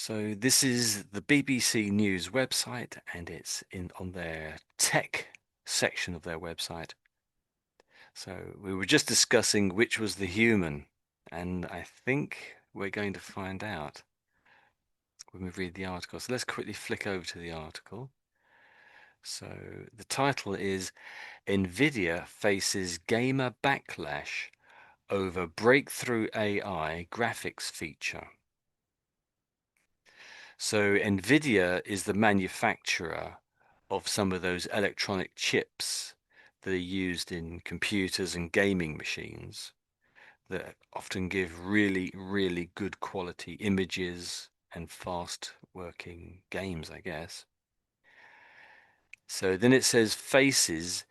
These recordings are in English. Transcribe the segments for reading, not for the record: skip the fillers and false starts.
So this is the BBC News website, and it's in on their tech section of their website. So we were just discussing which was the human, and I think we're going to find out when we read the article. So let's quickly flick over to the article. So the title is NVIDIA faces gamer backlash over breakthrough AI graphics feature. So NVIDIA is the manufacturer of some of those electronic chips that are used in computers and gaming machines that often give really, really good quality images and fast working games, I guess. So then it says faces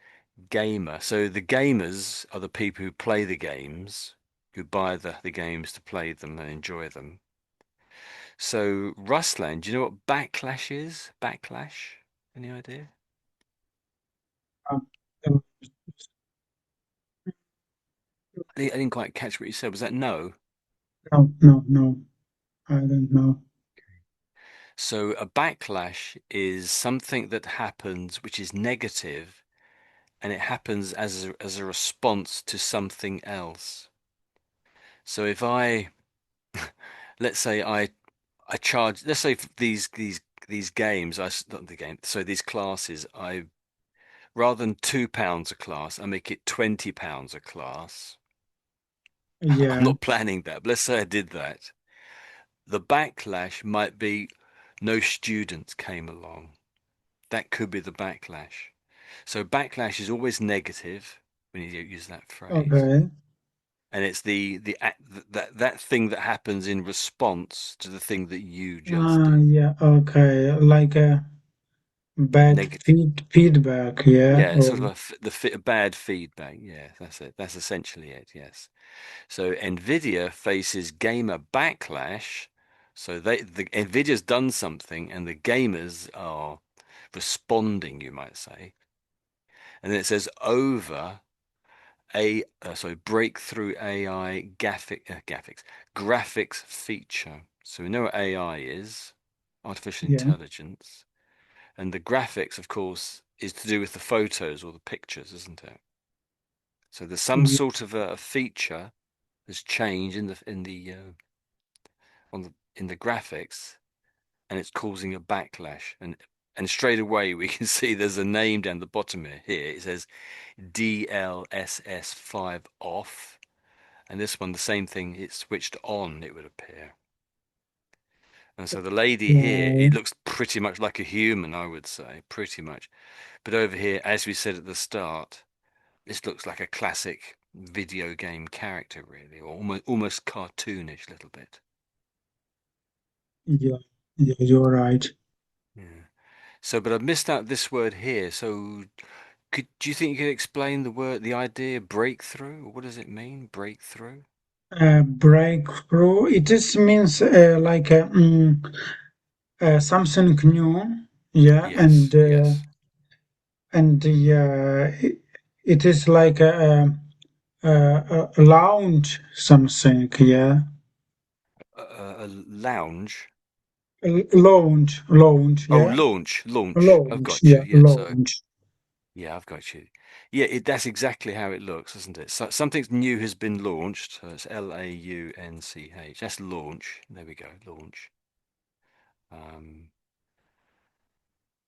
gamer. So the gamers are the people who play the games, who buy the games to play them and enjoy them. So, Ruslan, do you know what backlash is? Backlash? Any idea? Um, I didn't quite catch what you said. Was that no? no, no, no, I don't know. So, a backlash is something that happens which is negative and it happens as a response to something else. So, if I, let's say I charge, let's say for these games, not the game, so these classes, I rather than £2 a class, I make it £20 a class. I'm Yeah, not planning that, but let's say I did that. The backlash might be no students came along. That could be the backlash. So backlash is always negative when you use that phrase. okay. And it's that thing that happens in response to the thing that you just did. Yeah, okay. Like a bad Negative. feedback, yeah. Yeah, it's Or sort of a bad feedback. Yeah, that's it. That's essentially it. Yes. So Nvidia faces gamer backlash. So the Nvidia's done something, and the gamers are responding, you might say. And then it says over breakthrough AI graphics feature. So we know what AI is, artificial yeah, intelligence, and the graphics, of course, is to do with the photos or the pictures, isn't it? So there's some yeah, sort of a feature that's changed in the graphics, and it's causing a backlash. And straight away we can see there's a name down the bottom here. Here it says DLSS5 off, and this one the same thing. It's switched on. It would appear. And so the lady here, yeah, it looks pretty much like a human, I would say, pretty much. But over here, as we said at the start, this looks like a classic video game character, really, or almost cartoonish little bit. yeah, yeah, you're right. Yeah. So, but I've missed out this word here. So, do you think you could explain the word, the idea breakthrough? What does it mean, breakthrough? Breakthrough, it just means like something new, yeah, Yes, yes. and it is like a lounge something, yeah. A lounge. Lounge, Oh, yeah. launch. I've Lounge, got you. yeah, Yeah, so lounge. yeah, I've got you. Yeah, that's exactly how it looks, isn't it? So something new has been launched. So it's LAUNCH. That's launch. There we go, launch. Um,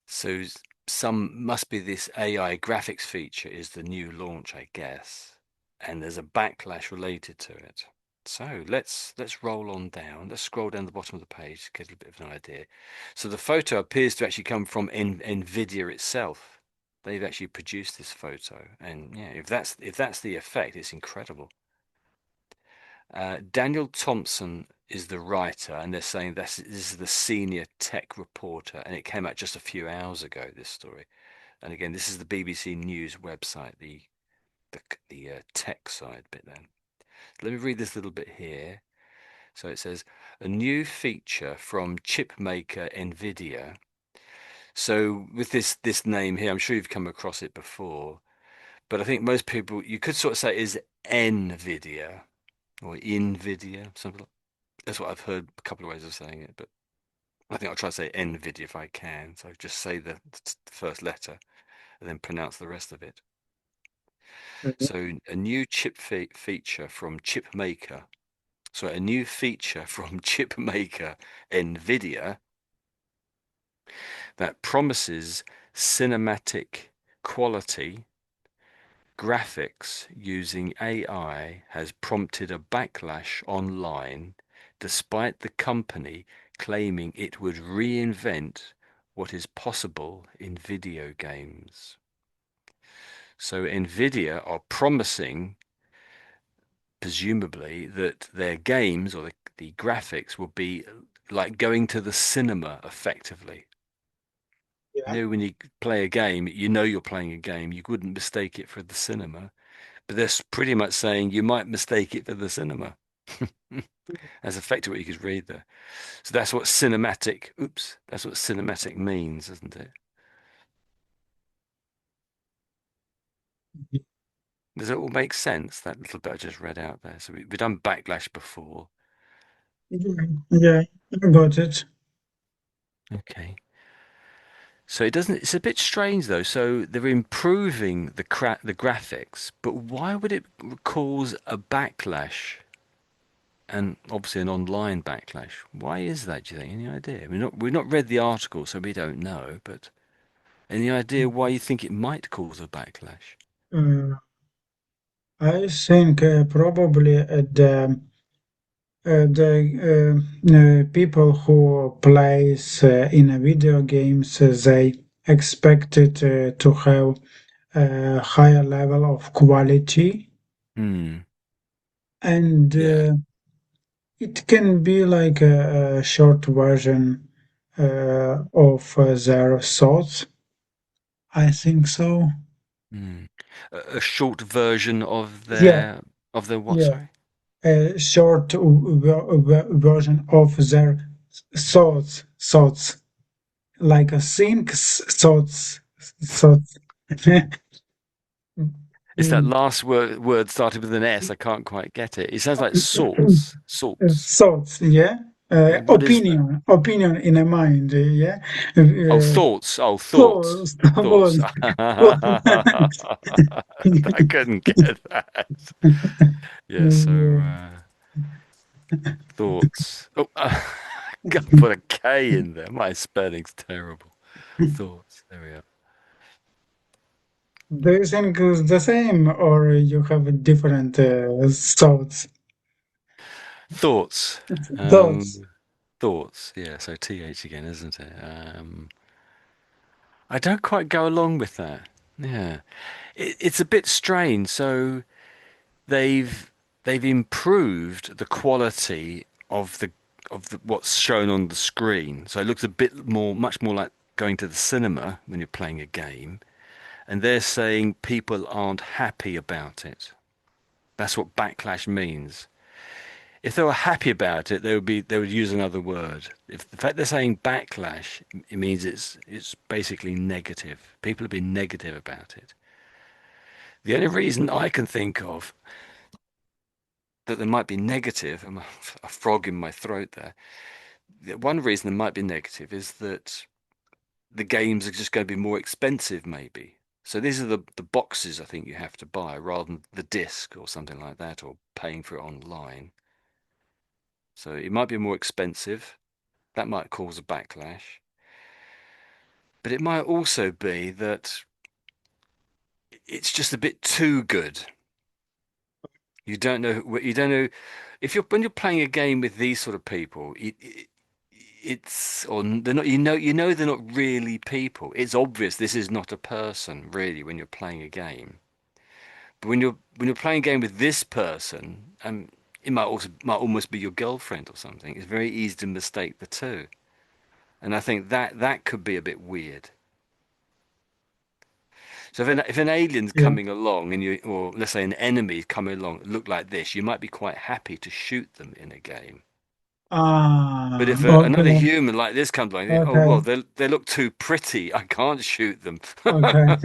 So some must be this AI graphics feature is the new launch, I guess, and there's a backlash related to it. So let's roll on down. Let's scroll down the bottom of the page to get a bit of an idea. So the photo appears to actually come from NVIDIA itself. They've actually produced this photo, and yeah, if that's the effect, it's incredible. Daniel Thompson is the writer, and they're saying this is the senior tech reporter, and it came out just a few hours ago, this story. And again, this is the BBC News website, the tech side bit then. Let me read this little bit here. So it says, a new feature from chip maker NVIDIA. So with this name here, I'm sure you've come across it before, but I think most people, you could sort of say it is NVIDIA or InVIDIA, something like. That's what I've heard a couple of ways of saying it, but I think I'll try to say NVIDIA if I can. So just say the first letter and then pronounce the rest of it. So a new feature from chip maker. So a new feature from chip maker NVIDIA that promises cinematic quality graphics using AI has prompted a backlash online, despite the company claiming it would reinvent what is possible in video games. So NVIDIA are promising, presumably, that their games or the graphics will be like going to the cinema effectively. You Yeah. know, when you play a game, you know you're playing a game. You wouldn't mistake it for the cinema. But they're pretty much saying you might mistake it for the cinema. That's effectively what you could read there. So that's what cinematic means, isn't it? Does it all make sense, that little bit I just read out there? So we've done backlash before. Yeah, yeah, I got it. Okay. So it doesn't, it's a bit strange though. So they're improving the graphics, but why would it cause a backlash? And obviously an online backlash. Why is that, do you think? Any idea? We've not read the article, so we don't know, but any idea why you think it might cause a backlash? Uh, I think probably the people who plays in a video games they expected to have a higher level of quality, Hmm. and Yeah. it can be like a short version of their thoughts. I think so. Hmm. A short version Yeah, of their what? yeah. Sorry. A short version of their thoughts, like a thoughts. It's that Mm, last word started with an S. I can't quite get it. It sounds like salts. Salts. thoughts, yeah. Yeah. What is that? Opinion in a mind, yeah. Oh, Uh, thoughts. Oh, thoughts. thoughts, Thoughts. thoughts. I couldn't get that. Yeah. So thoughts. Oh, got to put a K in there. My spelling's terrible. Thoughts. There we are. Do you think it's the same, or you have different thoughts? Thoughts. Thoughts. Thoughts. Yeah. So TH again, isn't it? I don't quite go along with that. Yeah. It's a bit strange. So they've they've improved the quality of what's shown on the screen. So it looks a bit more, much more like going to the cinema when you're playing a game. And they're saying people aren't happy about it. That's what backlash means. If they were happy about it, they would use another word. If the fact they're saying backlash, it means it's basically negative. People have been negative about it. The only reason I can think of that there might be negative, and a frog in my throat there. One reason there might be negative is that the games are just going to be more expensive, maybe. So these are the boxes I think you have to buy rather than the disc or something like that, or paying for it online. So it might be more expensive. That might cause a backlash. But it might also be that it's just a bit too good. You don't know if you're when you're playing a game with these sort of people, it's or they're not they're not really people. It's obvious this is not a person really when you're playing a game. But when you're playing a game with this person, it might almost be your girlfriend or something. It's very easy to mistake the two. And I think that could be a bit weird. So if an alien's Yeah. coming along and you, or let's say an enemy is coming along, look like this, you might be quite happy to shoot them in a game. But Ah, if another okay, human like this comes along, oh well, okay, they look too pretty. I can't shoot them. okay.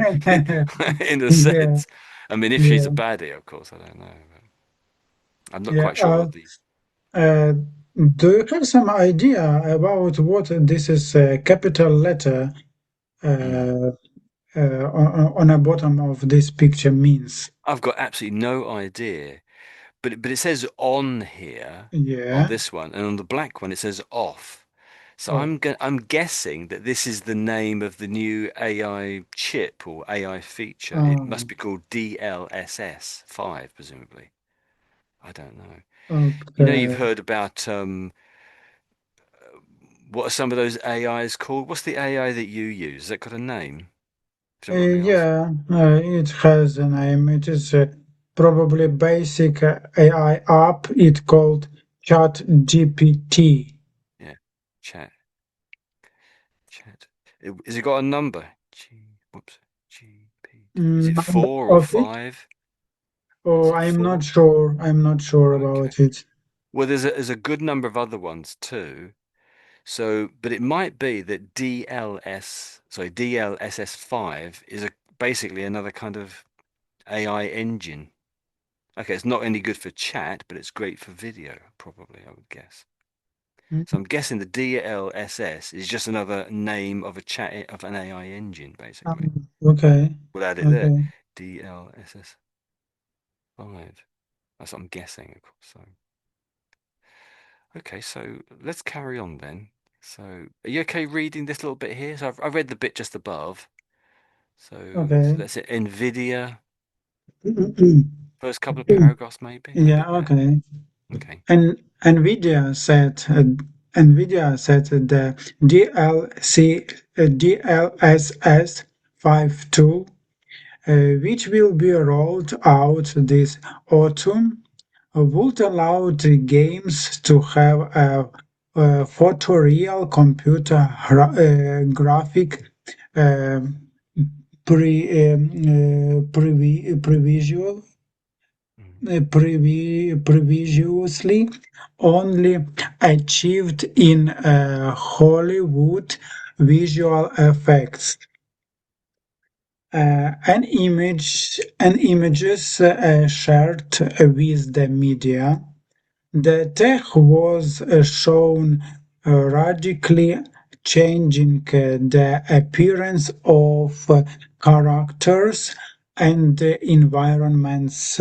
In a Yeah, sense, I mean, if she's yeah, a baddie, of course, I don't know. I'm not yeah. quite sure what the. Uh, Do you have some idea about what this is capital letter Mm. uh, on the bottom of this picture means? I've got absolutely no idea, but it says on here on Yeah. this one, and on the black one it says off. So Oh, I'm guessing that this is the name of the new AI chip or AI feature. It must um, be called DLSS 5, presumably. I don't know. You know, you've okay. heard about what are some of those AIs called? What's the AI that you use? Has that got a name? If you don't mind me asking. Yeah, it has a name. It is probably basic AI app. It called Chat GPT. Yeah, chat, chat. Has it got a number? Whoops, GPT. Is it Number four or of it? five? Oh, Is it I'm not four? sure. I'm not sure Okay. about it. Well, there's a good number of other ones too. So, but it might be that DLSS 5 is basically another kind of AI engine. Okay, it's not any good for chat, but it's great for video, probably, I would guess. So Mm, I'm guessing the DLSS is just another name of of an AI engine, basically. okay. We'll add it there. Okay. DLSS 5. That's what I'm guessing, of course. So, okay, so let's carry on then. So, are you okay reading this little bit here? So I've read the bit just above. So Okay. that's it. NVIDIA. First couple of paragraphs, maybe. A Yeah, bit there. okay. Okay. And NVIDIA said the DLSS 5 tool, which will be rolled out this autumn, would allow the games to have a photoreal computer graphic uh, previsual Mm, previously only achieved in Hollywood visual effects. And images shared with the media. The tech was shown radically changing the appearance of characters and environments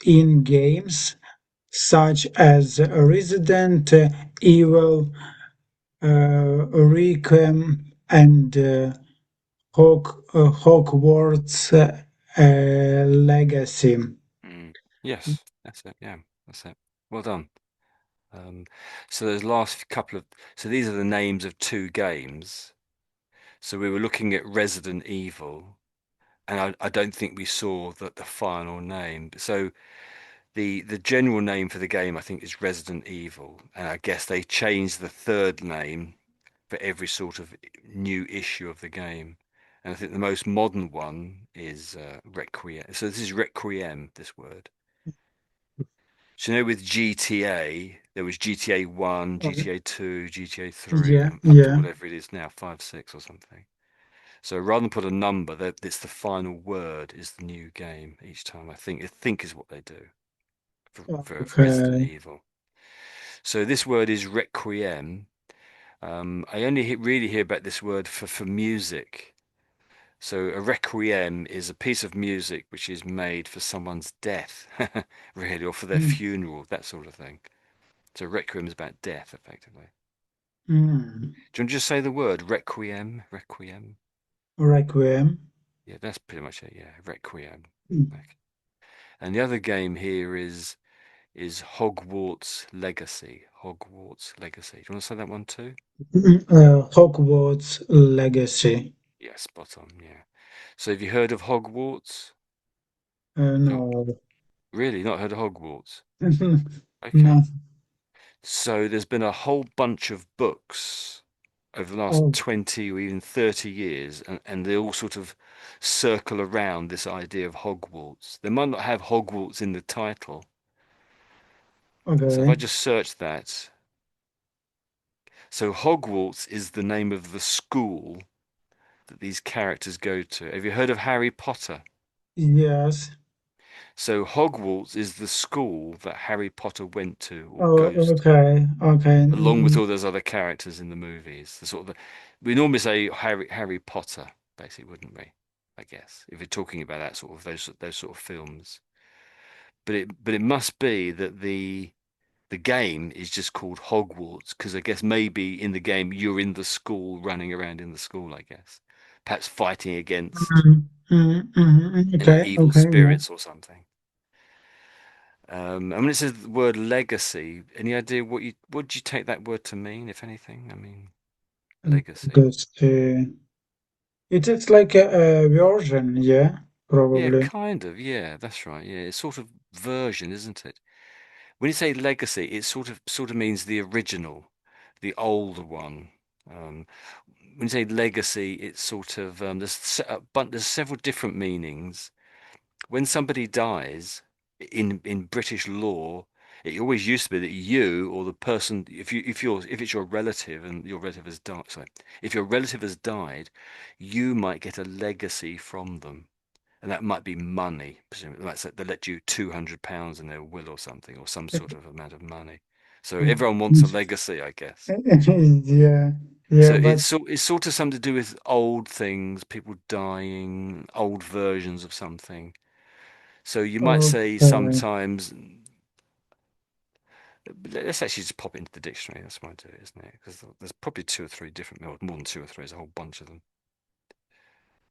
in games such as Resident Evil, Requiem, and Hogwarts Legacy. mm. Yes, that's it. Yeah, that's it. Well done. Um, so those last couple of, so these are the names of two games. So we were looking at Resident Evil, and I don't think we saw the final name. So the general name for the game, I think, is Resident Evil, and I guess they changed the third name for every sort of new issue of the game. And I think the most modern one is Requiem. So this is Requiem, this word. So you know, with GTA, there was GTA 1, GTA 2, GTA 3, Yeah, and up to yeah. whatever it is now, 5, 6 or something. So rather than put a number, that it's the final word is the new game each time. I think is what they do for Resident Okay. Evil. So this word is Requiem. I only really hear about this word for music. So a requiem is a piece of music which is made for someone's death, really, or for their Mm. funeral, that sort of thing. So requiem is about death, effectively. Mm. Do you want to just say the word requiem? Requiem. Requiem. Yeah, that's pretty much it. Yeah, requiem. Mm. Okay. And the other game here is Hogwarts Legacy. Hogwarts Legacy. Do you want to say that one too? Hogwarts Legacy. Yeah, spot on. Yeah. So have you heard of Hogwarts? No, No. really, not heard of Hogwarts. No. Okay. So there's been a whole bunch of books over the last Oh, 20 or even 30 years, and they all sort of circle around this idea of Hogwarts. They might not have Hogwarts in the title. So if I okay. just search that, so Hogwarts is the name of the school that these characters go to. Have you heard of Harry Potter? Yes. So Hogwarts is the school that Harry Potter went to or Oh, goes to, okay, okay. along with all those other characters in the movies. The sort of we normally say Harry Potter, basically, wouldn't we? I guess if we're talking about that sort of those sort of films. But it must be that the game is just called Hogwarts because I guess maybe in the game you're in the school, running around in the school, I guess. Perhaps fighting against Okay, evil okay, yeah. spirits or something. And when it says the word legacy, any idea what do you take that word to mean, if anything? I mean, legacy. That's it's like a version, yeah, Yeah, probably. kind of. Yeah, that's right. Yeah, it's sort of version, isn't it? When you say legacy, it sort of means the original, the older one. Um, when you say legacy, it's sort of there's several different meanings. When somebody dies in British law, it always used to be that you or the person, if it's your relative and your relative has died, sorry, if your relative has died, you might get a legacy from them. And that might be money, presumably. Like they let you £200 in their will or something, or some sort of amount of money. So everyone wants a legacy, I guess. Yeah, So yeah, but it's sort of something to do with old things, people dying, old versions of something. So you might say okay. sometimes, let's actually just pop it into the dictionary. That's what I do, isn't it? Because there's probably two or three different, more than two or three, there's a whole bunch of them.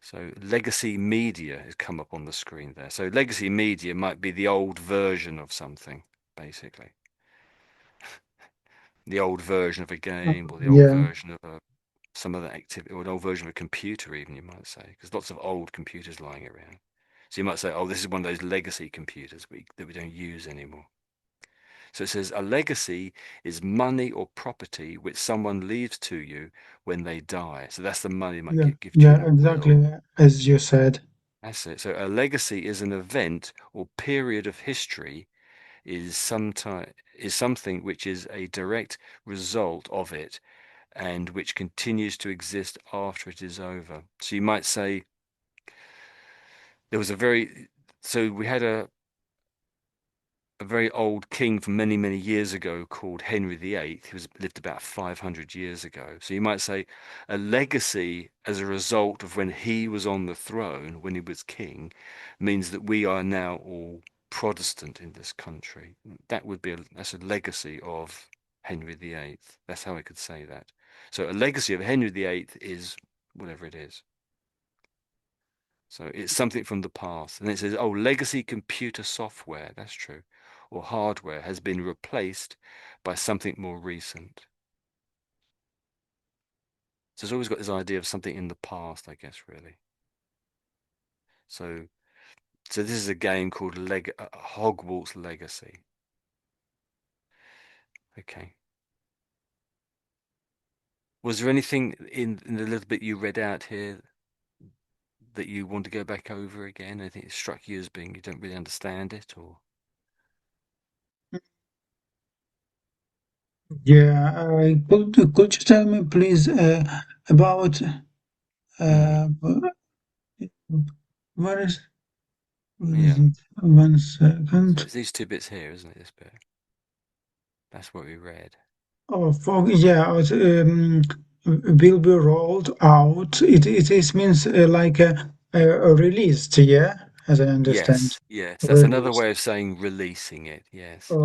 So legacy media has come up on the screen there. So legacy media might be the old version of something, basically. The old version of a game or the old Yeah, version of some other activity or an old version of a computer, even you might say, because lots of old computers lying around. So you might say, oh, this is one of those legacy computers that we don't use anymore. So it says a legacy is money or property which someone leaves to you when they die. So that's the money they might yeah, give to you in yeah, a will. exactly as you said. That's it. So a legacy is an event or period of history is something which is a direct result of it and which continues to exist after it is over. So you might say there was a very so we had a very old king from many, many years ago called Henry VIII, who lived about 500 years ago. So you might say a legacy as a result of when he was on the throne, when he was king, means that we are now all Protestant in this country. That's a legacy of Henry VIII. That's how I could say that. So a legacy of Henry VIII is whatever it is. So it's something from the past. And it says, oh, legacy computer software, that's true, or hardware has been replaced by something more recent. So it's always got this idea of something in the past, I guess, really. So so this is a game called Hogwarts Legacy. Okay. Was there anything in the little bit you read out here that you want to go back over again? Anything that struck you as being you don't really understand it or Yeah, could you tell me please about mm, uh where is yeah. it? One So second. it's these two bits here, isn't it? This bit. That's what we read. Oh, yeah, will be rolled out. It is means like a released, yeah, as I understand. Yes, yes, that's another Released. way of saying releasing it, yes.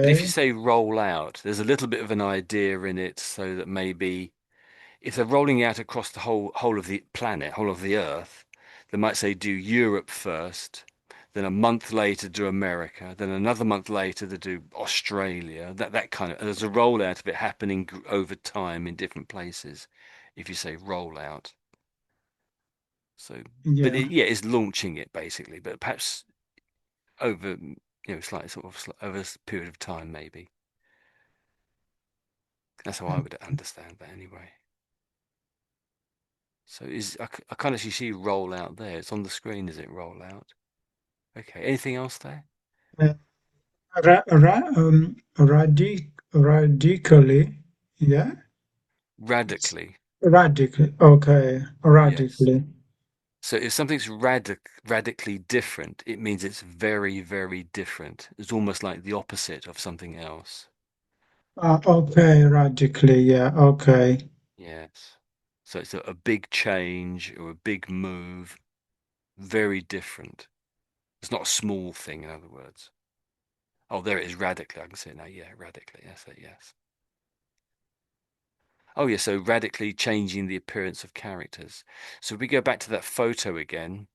But if you Okay. say roll out, there's a little bit of an idea in it so that maybe if they're rolling out across the whole of the planet, whole of the Earth, they might say do Europe first, then a month later do America, then another month later they do Australia, that kind of, there's a rollout of it happening over time in different places, if you say roll out. So, but Yeah. yeah, it's launching it basically, but perhaps over, slightly over a period of time, maybe. That's how I would understand that anyway. So I can't actually see roll out there. It's on the screen, is it roll out? Okay. Anything else there? Uh, radically, yeah. It's Radically. radically. Okay, Yes. radically. So if something's radically different, it means it's very, very different. It's almost like the opposite of something else. Okay, radically, yeah, okay. Yes. So it's a big change or a big move, very different. It's not a small thing, in other words. Oh, there it is, radically. I can see it now. Yeah, radically. Yes, yes. Oh, yeah, so radically changing the appearance of characters. So if we go back to that photo again,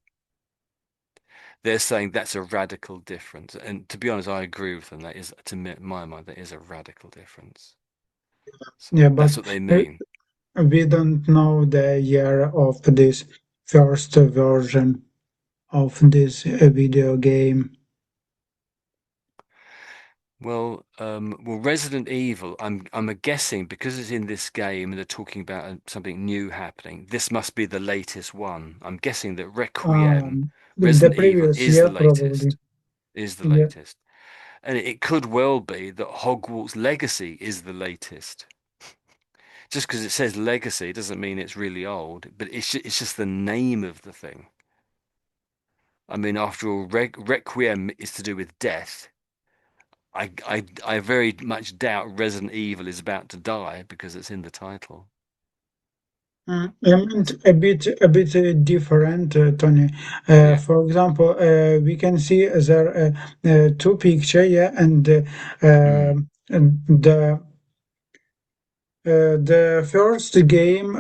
they're saying that's a radical difference. And to be honest, I agree with them. That is, to my mind, that is a radical difference. So Yeah, that's but what they we, mean. we don't know the year of this first version of this video game. Well, Resident Evil. I'm a guessing because it's in this game and they're talking about something new happening. This must be the latest one. I'm guessing that Requiem, The Resident Evil, previous is the year, probably. latest. Is the Yeah. latest, and it could well be that Hogwarts Legacy is the latest. Just because it says Legacy doesn't mean it's really old, but it's just the name of the thing. I mean, after all, Requiem is to do with death. I very much doubt Resident Evil is about to die because it's in the title. I meant a bit different, Tony. Yeah. For example, we can see there two picture, yeah, Mm. and the first game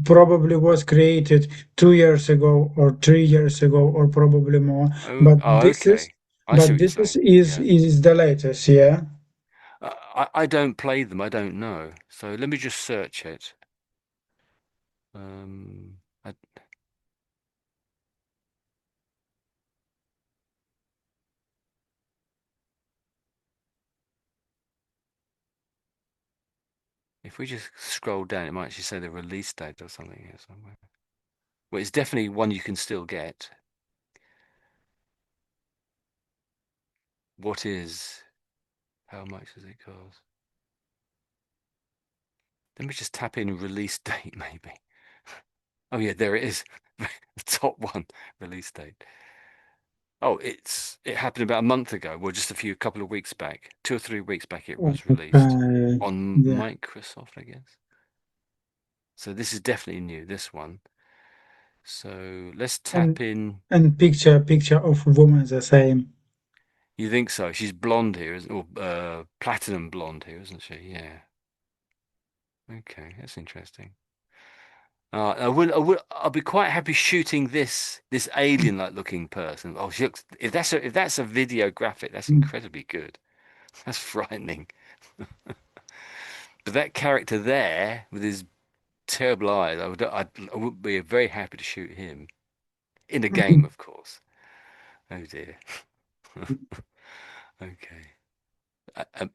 probably was created 2 years ago or 3 years ago or probably more. Oh, But oh, okay. I see what you're saying. Yeah. is the latest, yeah. I don't play them. I don't know. So let me just search it. I, if we just scroll down, it might actually say the release date or something here somewhere. Well, it's definitely one you can still get. What is? How much does it cost? Let me just tap in release date, maybe. Oh yeah, there it is. The top one, release date. Oh, it happened about a month ago. Well, just a couple of weeks back, 2 or 3 weeks back, it was released on Yeah. Microsoft, I guess. So this is definitely new, this one. So let's tap And in. picture of woman the same. You think so? She's blonde here, isn't? Or platinum blonde here, isn't she? Yeah. Okay, that's interesting. I'll be quite happy shooting this alien-like looking person. Oh, she looks. If that's a video graphic, that's incredibly good. That's frightening. But that character there with his terrible eyes, I would be very happy to shoot him in a game, of course. Oh dear. Okay.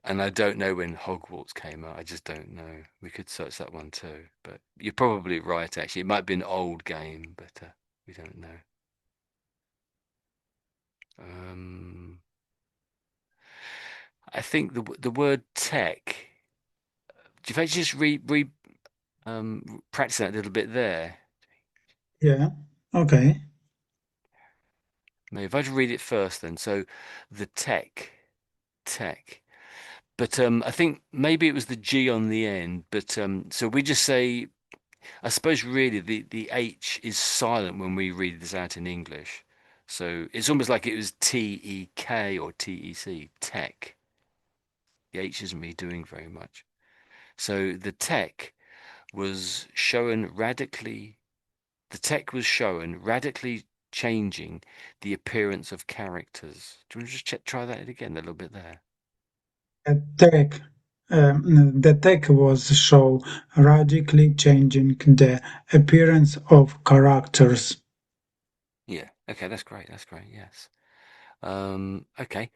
And I don't know when Hogwarts came out. I just don't know. We could search that one too. But you're probably right, actually. It might be an old game, but we don't know. Um, I think the word tech. Do you just practice that a little bit there? Yeah. Okay. Maybe if I just read it first, then. So, the tech. But I think maybe it was the G on the end. But so we just say, I suppose really the H is silent when we read this out in English. So it's almost like it was TEK or TEC, tech. The H isn't really doing very much. So was shown radically, the tech was shown radically changing the appearance of characters. Do you want to just try that again a little bit there? Tech. The tech was show radically changing the appearance of characters. Yeah. Okay, that's great. That's great. Yes. Okay.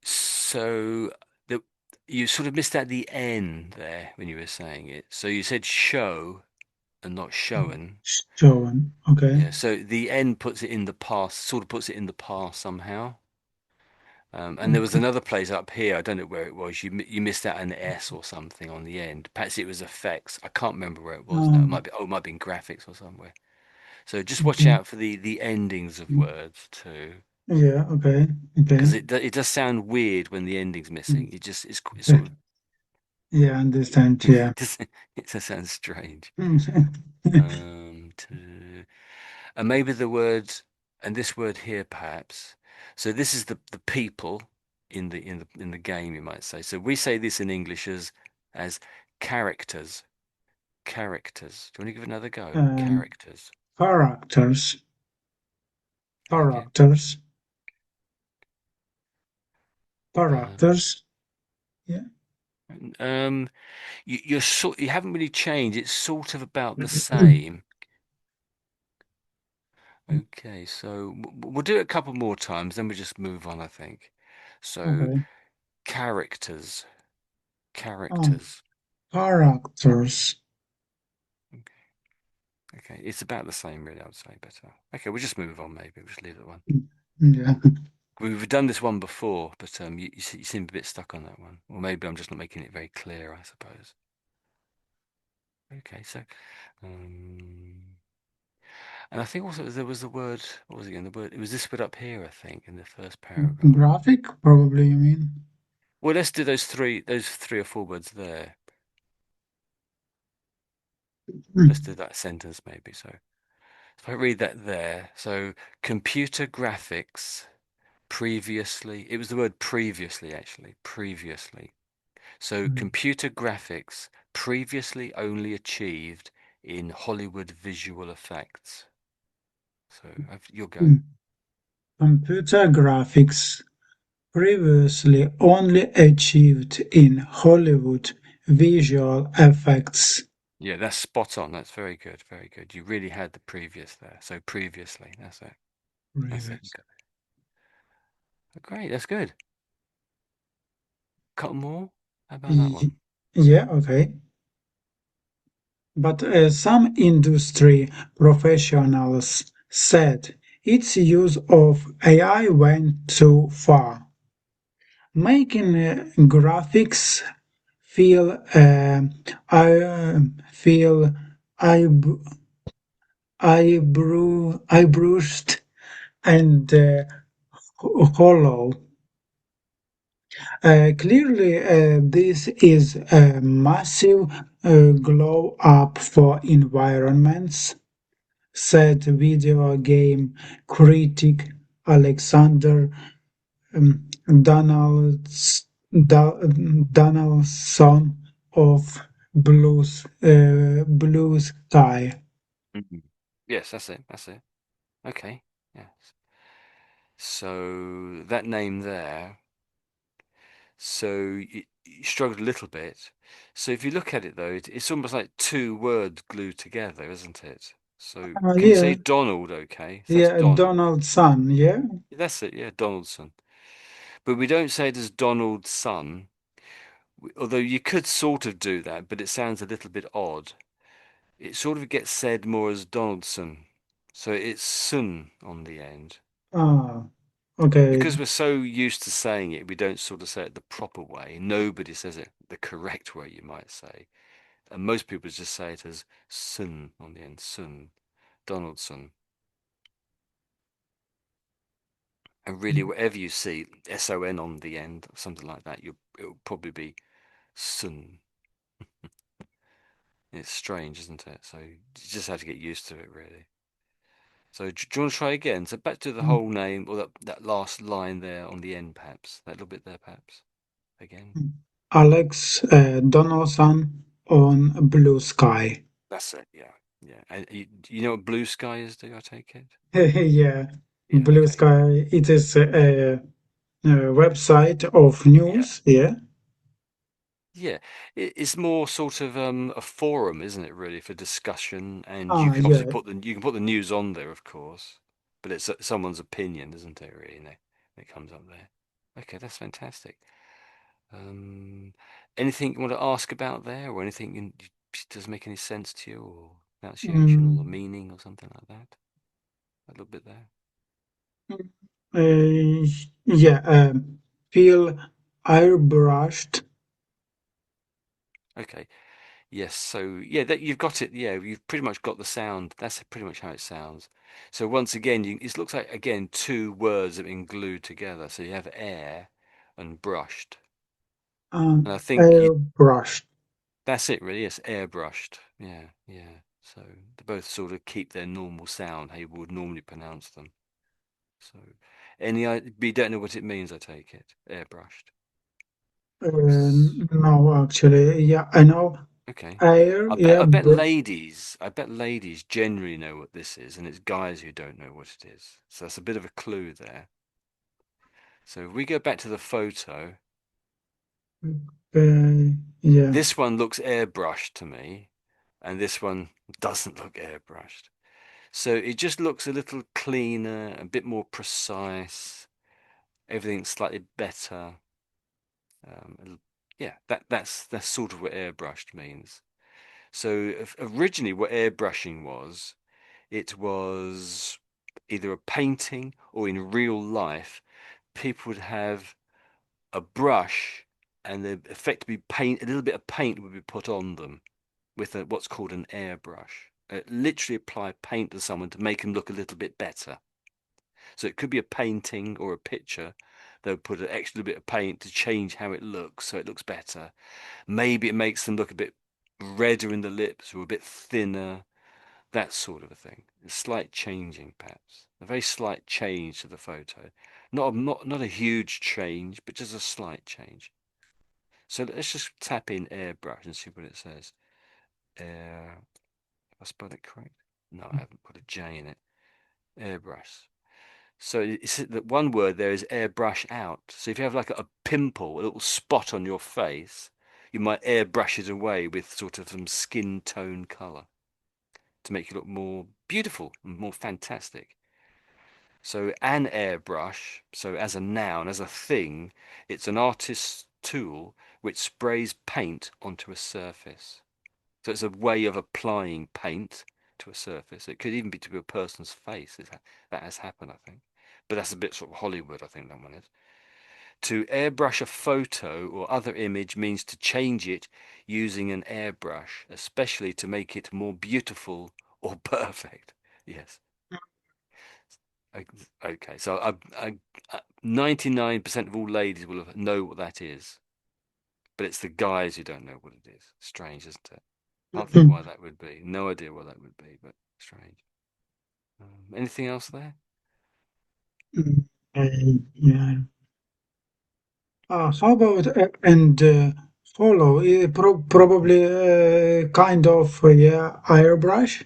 So the you sort of missed out the N there when you were saying it. So you said show and not shown. Shown. Okay. Yeah. So the N puts it in the past, sort of puts it in the past somehow. And there was another place up here. I don't know where it was. You missed out an S or something on the end. Perhaps it was effects. I can't remember where it was now. It Um, might be. Oh, it might be in graphics or somewhere. So just watch okay. out for the endings of words too, Yeah, okay, okay. because it does sound weird when the ending's missing. It's sort of Yeah, understand, it yeah. just sounds strange. To, and maybe the word and this word here perhaps. So this is the people in the game, you might say. So we say this in English as characters. Characters. Do you want to give it another go? Um, Characters. characters, Okay. characters, Um, characters. Yeah. you haven't really changed. It's sort of about the same. Okay, so we'll do it a couple more times, then we just move on, I think. So Okay. characters, Um, characters. characters. Okay, it's about the same, really, I would say, but okay, we'll just move on, maybe. We'll just leave that one. Yeah. We've done this one before, but you seem a bit stuck on that one. Or maybe I'm just not making it very clear, I suppose. Okay, so, um, and I think also there was the word, what was it again? The word, it was this word up here, I think, in the first paragraph. Graphic, probably you mean. Well, let's do those three or four words there. Let's do that sentence maybe. So if I read that there, so computer graphics previously, it was the word previously actually, previously. So computer graphics previously only achieved in Hollywood visual effects. So you'll go. Computer graphics previously only achieved in Hollywood visual effects. Yeah, that's spot on. That's very good. Very good. You really had the previous there. So previously, that's it. That's it. Previous. Good. Great. That's good. Couple more. How about that Y- one? Yeah, okay. But some industry professionals said its use of AI went too far, making graphics feel feel eyeb- eyebrushed and hollow. Clearly, this is a massive glow up for environments, said video game critic Alexander um, Donalds, Donaldson of Blue Sky. Mhm. Yes, that's it. That's it. Okay. Yes. So that name there. So you struggled a little bit. So if you look at it though, it's almost like two words glued together, isn't it? So can you say Yeah, Donald? Okay, so that's yeah, Donald. Donaldson, yeah. That's it. Yeah, Donaldson. But we don't say it as Donald's son. Although you could sort of do that, but it sounds a little bit odd. It sort of gets said more as Donaldson. So it's son on the end. Ah, And okay. because we're so used to saying it, we don't sort of say it the proper way. Nobody says it the correct way, you might say. And most people just say it as son on the end, son, Donaldson. And really, whatever you see, son on the end, something like that, it'll probably be son. It's strange, isn't it? So you just have to get used to it, really. So do you want to try again? So back to the whole name, or that last line there on the end, perhaps. That little bit there, perhaps. Again. Alex Donaldson on Blue Sky. That's it, yeah. Yeah. And you know what blue sky is, do I take it? Yeah, Yeah, Blue okay. Sky. It is a website of Yeah. news. Yeah. Yeah. It's more sort of a forum, isn't it, really, for discussion, and you Ah, can obviously yeah. you can put the news on there, of course. But it's someone's opinion, isn't it, really, that comes up there. Okay, that's fantastic. Um, anything you want to ask about there, or anything doesn't make any sense to you, or pronunciation, or the Mm, meaning, or something like that? A little bit there. Uh, yeah, feel airbrushed. Okay. Yes. So yeah, that you've got it. Yeah, you've pretty much got the sound. That's pretty much how it sounds. So once again, it looks like again two words have been glued together. So you have air and brushed, and I think Airbrushed. that's it really. Yes, airbrushed. Yeah, yeah. So they both sort of keep their normal sound, how you would normally pronounce them. So but you don't know what it means, I take it. Airbrushed. No, actually, yeah, I know. Okay. Air, yeah, I bet ladies generally know what this is, and it's guys who don't know what it is. So that's a bit of a clue there. So if we go back to the photo, yeah. this one looks airbrushed to me, and this one doesn't look airbrushed. So it just looks a little cleaner, a bit more precise, everything's slightly better. Yeah, that's sort of what airbrushed means. So originally, what airbrushing was, it was either a painting or in real life, people would have a brush and they effectively paint a little bit of paint would be put on them with what's called an airbrush. Literally apply paint to someone to make them look a little bit better. So it could be a painting or a picture. They'll put an extra bit of paint to change how it looks so it looks better. Maybe it makes them look a bit redder in the lips or a bit thinner, that sort of a thing. A slight changing, perhaps. A very slight change to the photo. Not a huge change, but just a slight change. So let's just tap in airbrush and see what it says. Air, have I spelled it correct? No, I haven't put a J in it. Airbrush. So it's that one word there is airbrush out. So if you have like a pimple, a little spot on your face, you might airbrush it away with sort of some skin tone color to make you look more beautiful and more fantastic. So an airbrush, so as a noun, as a thing, it's an artist's tool which sprays paint onto a surface. So it's a way of applying paint to a surface. It could even be to a person's face. That has happened, I think. But that's a bit sort of Hollywood, I think that one is. To airbrush a photo or other image means to change it using an airbrush, especially to make it more beautiful or perfect. Yes. Okay. So 99% of all ladies will know what that is, but it's the guys who don't know what it is. Strange, isn't it? Can't think why that would be. No idea what that would be, but strange. Anything else there? Yeah. How about and follow? Probably kind of yeah, airbrush.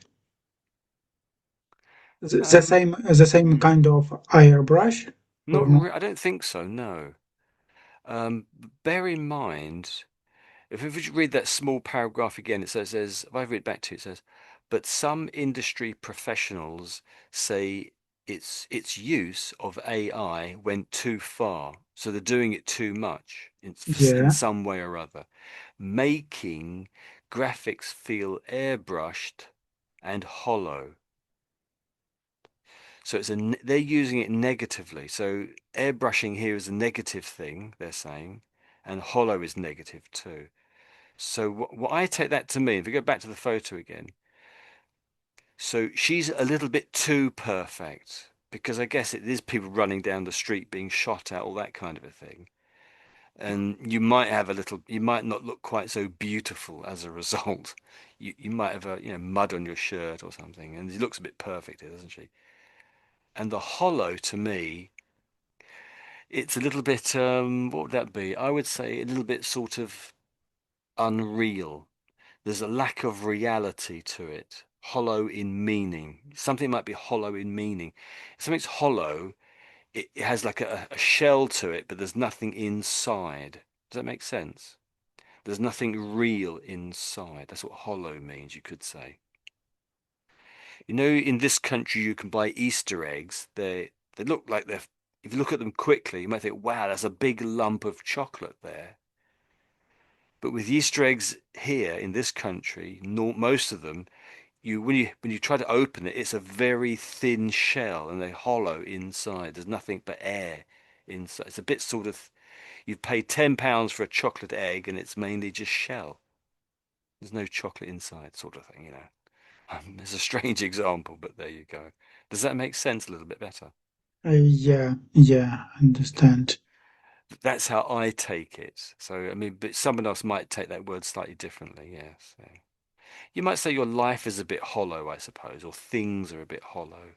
The same Hmm. kind of airbrush, or no? I don't think so. No. Um, Bear in mind, if we read that small paragraph again, says, if I read it back to you, it says, but some industry professionals say its use of AI went too far, so they're doing it too much in Yeah. some way or other, making graphics feel airbrushed and hollow. So they're using it negatively. So airbrushing here is a negative thing, they're saying, and hollow is negative too. So what I take that to mean, if we go back to the photo again, so she's a little bit too perfect because I guess it is people running down the street being shot at, all that kind of a thing. And you might not look quite so beautiful as a result. You might have mud on your shirt or something, and she looks a bit perfect here, doesn't she? And the hollow to me, it's a little bit what would that be? I would say a little bit sort of unreal. There's a lack of reality to it. Hollow in meaning. Something might be hollow in meaning. If something's hollow, it has like a shell to it, but there's nothing inside. Does that make sense? There's nothing real inside. That's what hollow means, you could say. You know, in this country, you can buy Easter eggs. They look like they're. If you look at them quickly, you might think, "Wow, that's a big lump of chocolate there." But with Easter eggs here in this country, most of them, when you try to open it, it's a very thin shell and they're hollow inside. There's nothing but air inside. It's a bit sort of you've paid £10 for a chocolate egg and it's mainly just shell. There's no chocolate inside, sort of thing, you know. It's a strange example, but there you go. Does that make sense a little bit better? Yeah, yeah, Okay. understand. That's how I take it. So, I mean, but someone else might take that word slightly differently. Yes. So you might say your life is a bit hollow, I suppose, or things are a bit hollow.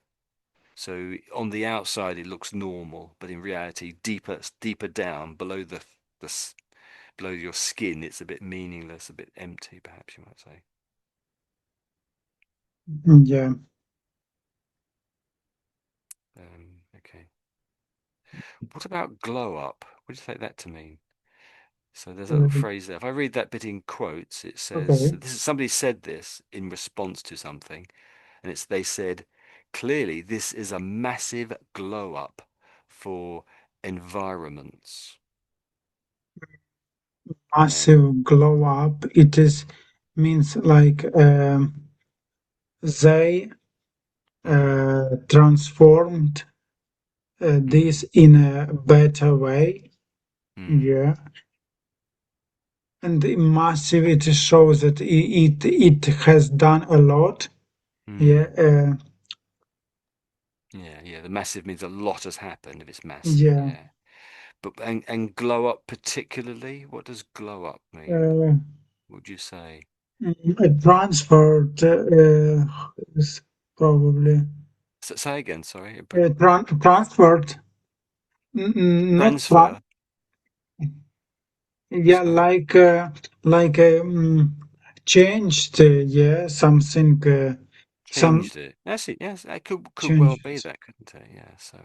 So on the outside it looks normal, but in reality, deeper down, the s- below your skin, it's a bit meaningless, a bit empty, perhaps you might say. Yeah. Okay. What about glow up? What do you take that to mean? So there's a little Uh, phrase there. If I read that bit in quotes, it says okay. this is somebody said this in response to something, and it's they said clearly this is a massive glow up for environments. And Massive glow up. It is means like they mm, transformed this mm, in a better way. mm, Yeah. And the massive, it shows that it has done a lot. Yeah. mm. Yeah. The massive means a lot has happened if it's massive. Yeah. Yeah. But and glow up particularly, what does glow up mean? Uh, What would you say? transferred is probably Say again, sorry. transferred. Not Transfer, yeah, so like changed. Yeah, something. Some changed it. That's it. Yes, that could well be changes. that, couldn't it? Yeah. So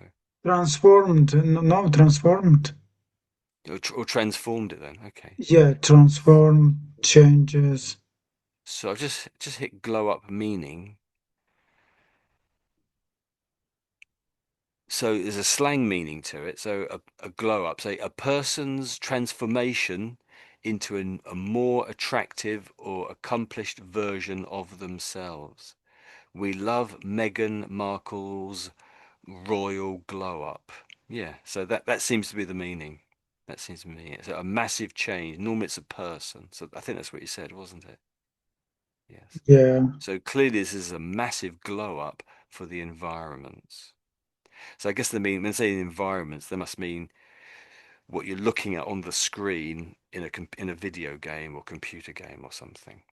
Transformed. No, no, transformed. or transformed it then. Okay. Yeah, transform changes. So I've just hit glow up meaning. So there's a slang meaning to it. So a glow up, say a person's transformation into a more attractive or accomplished version of themselves. We love Meghan Markle's royal glow up. Yeah, so that seems to be the meaning. That seems to be it. So a massive change. Normally it's a person. So I think that's what you said, wasn't it? Yes. Yeah, So clearly this is a massive glow up for the environments. So I guess when saying environments, they must mean what you're looking at on the screen in a video game or computer game or something.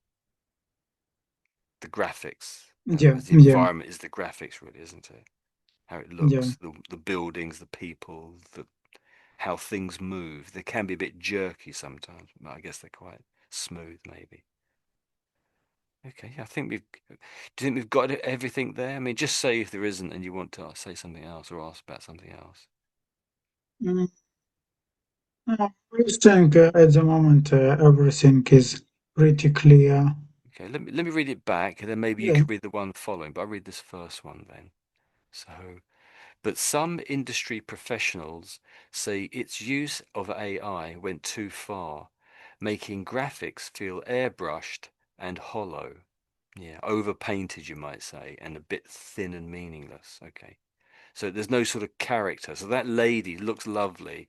The graphics. yeah, As the yeah, environment is the graphics, really, isn't it? How it yeah, looks, the buildings, the people, how things move. They can be a bit jerky sometimes, but I guess they're quite smooth, maybe. Okay, yeah, I think do you think we've got everything there? I mean, just say if there isn't and you want to say something else or ask about something else. Mm, I think at the moment everything is pretty clear. Okay, let me read it back, and then maybe you Yeah, could read the one following, but I'll read this first one then. So, but some industry professionals say its use of AI went too far, making graphics feel airbrushed and hollow. Yeah, overpainted, you might say, and a bit thin and meaningless. Okay. So there's no sort of character. So that lady looks lovely,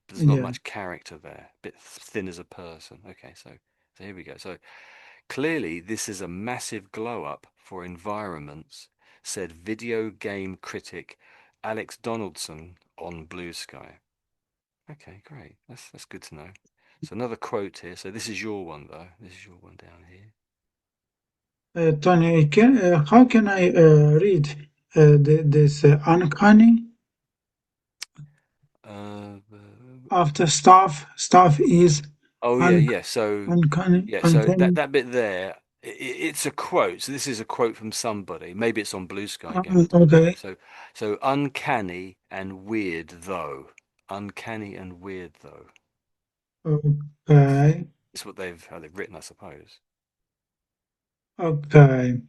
but there's not yeah, much character there. A bit thin as a person. Okay, so here we go. So clearly this is a massive glow up for environments, said video game critic Alex Donaldson on Blue Sky. Okay, great. That's good to know. So another quote here. So this is your one though. This is your one down here. Tony, how can I read this uncanny after stuff is Oh yeah, un yeah. So uncanny yeah, so that uncanny? that bit there, it's a quote. So this is a quote from somebody. Maybe it's on Blue Sky again. I don't know. Okay, So uncanny and weird though. Uncanny and weird though. okay, It's what how they've written, I suppose. okay.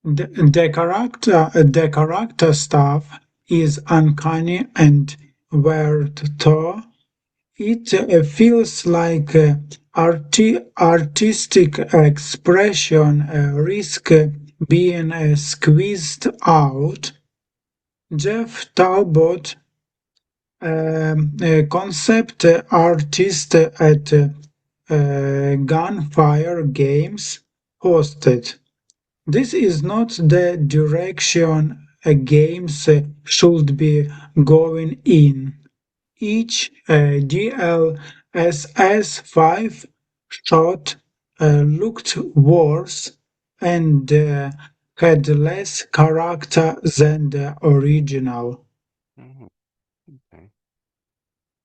The character stuff is uncanny and weird too. It feels like artistic expression risk being squeezed out. Jeff Talbot, a concept artist at Gunfire Games, hosted. This is not the direction games should be going in. Each DLSS 5 shot looked worse and had less character than the original. Oh, okay.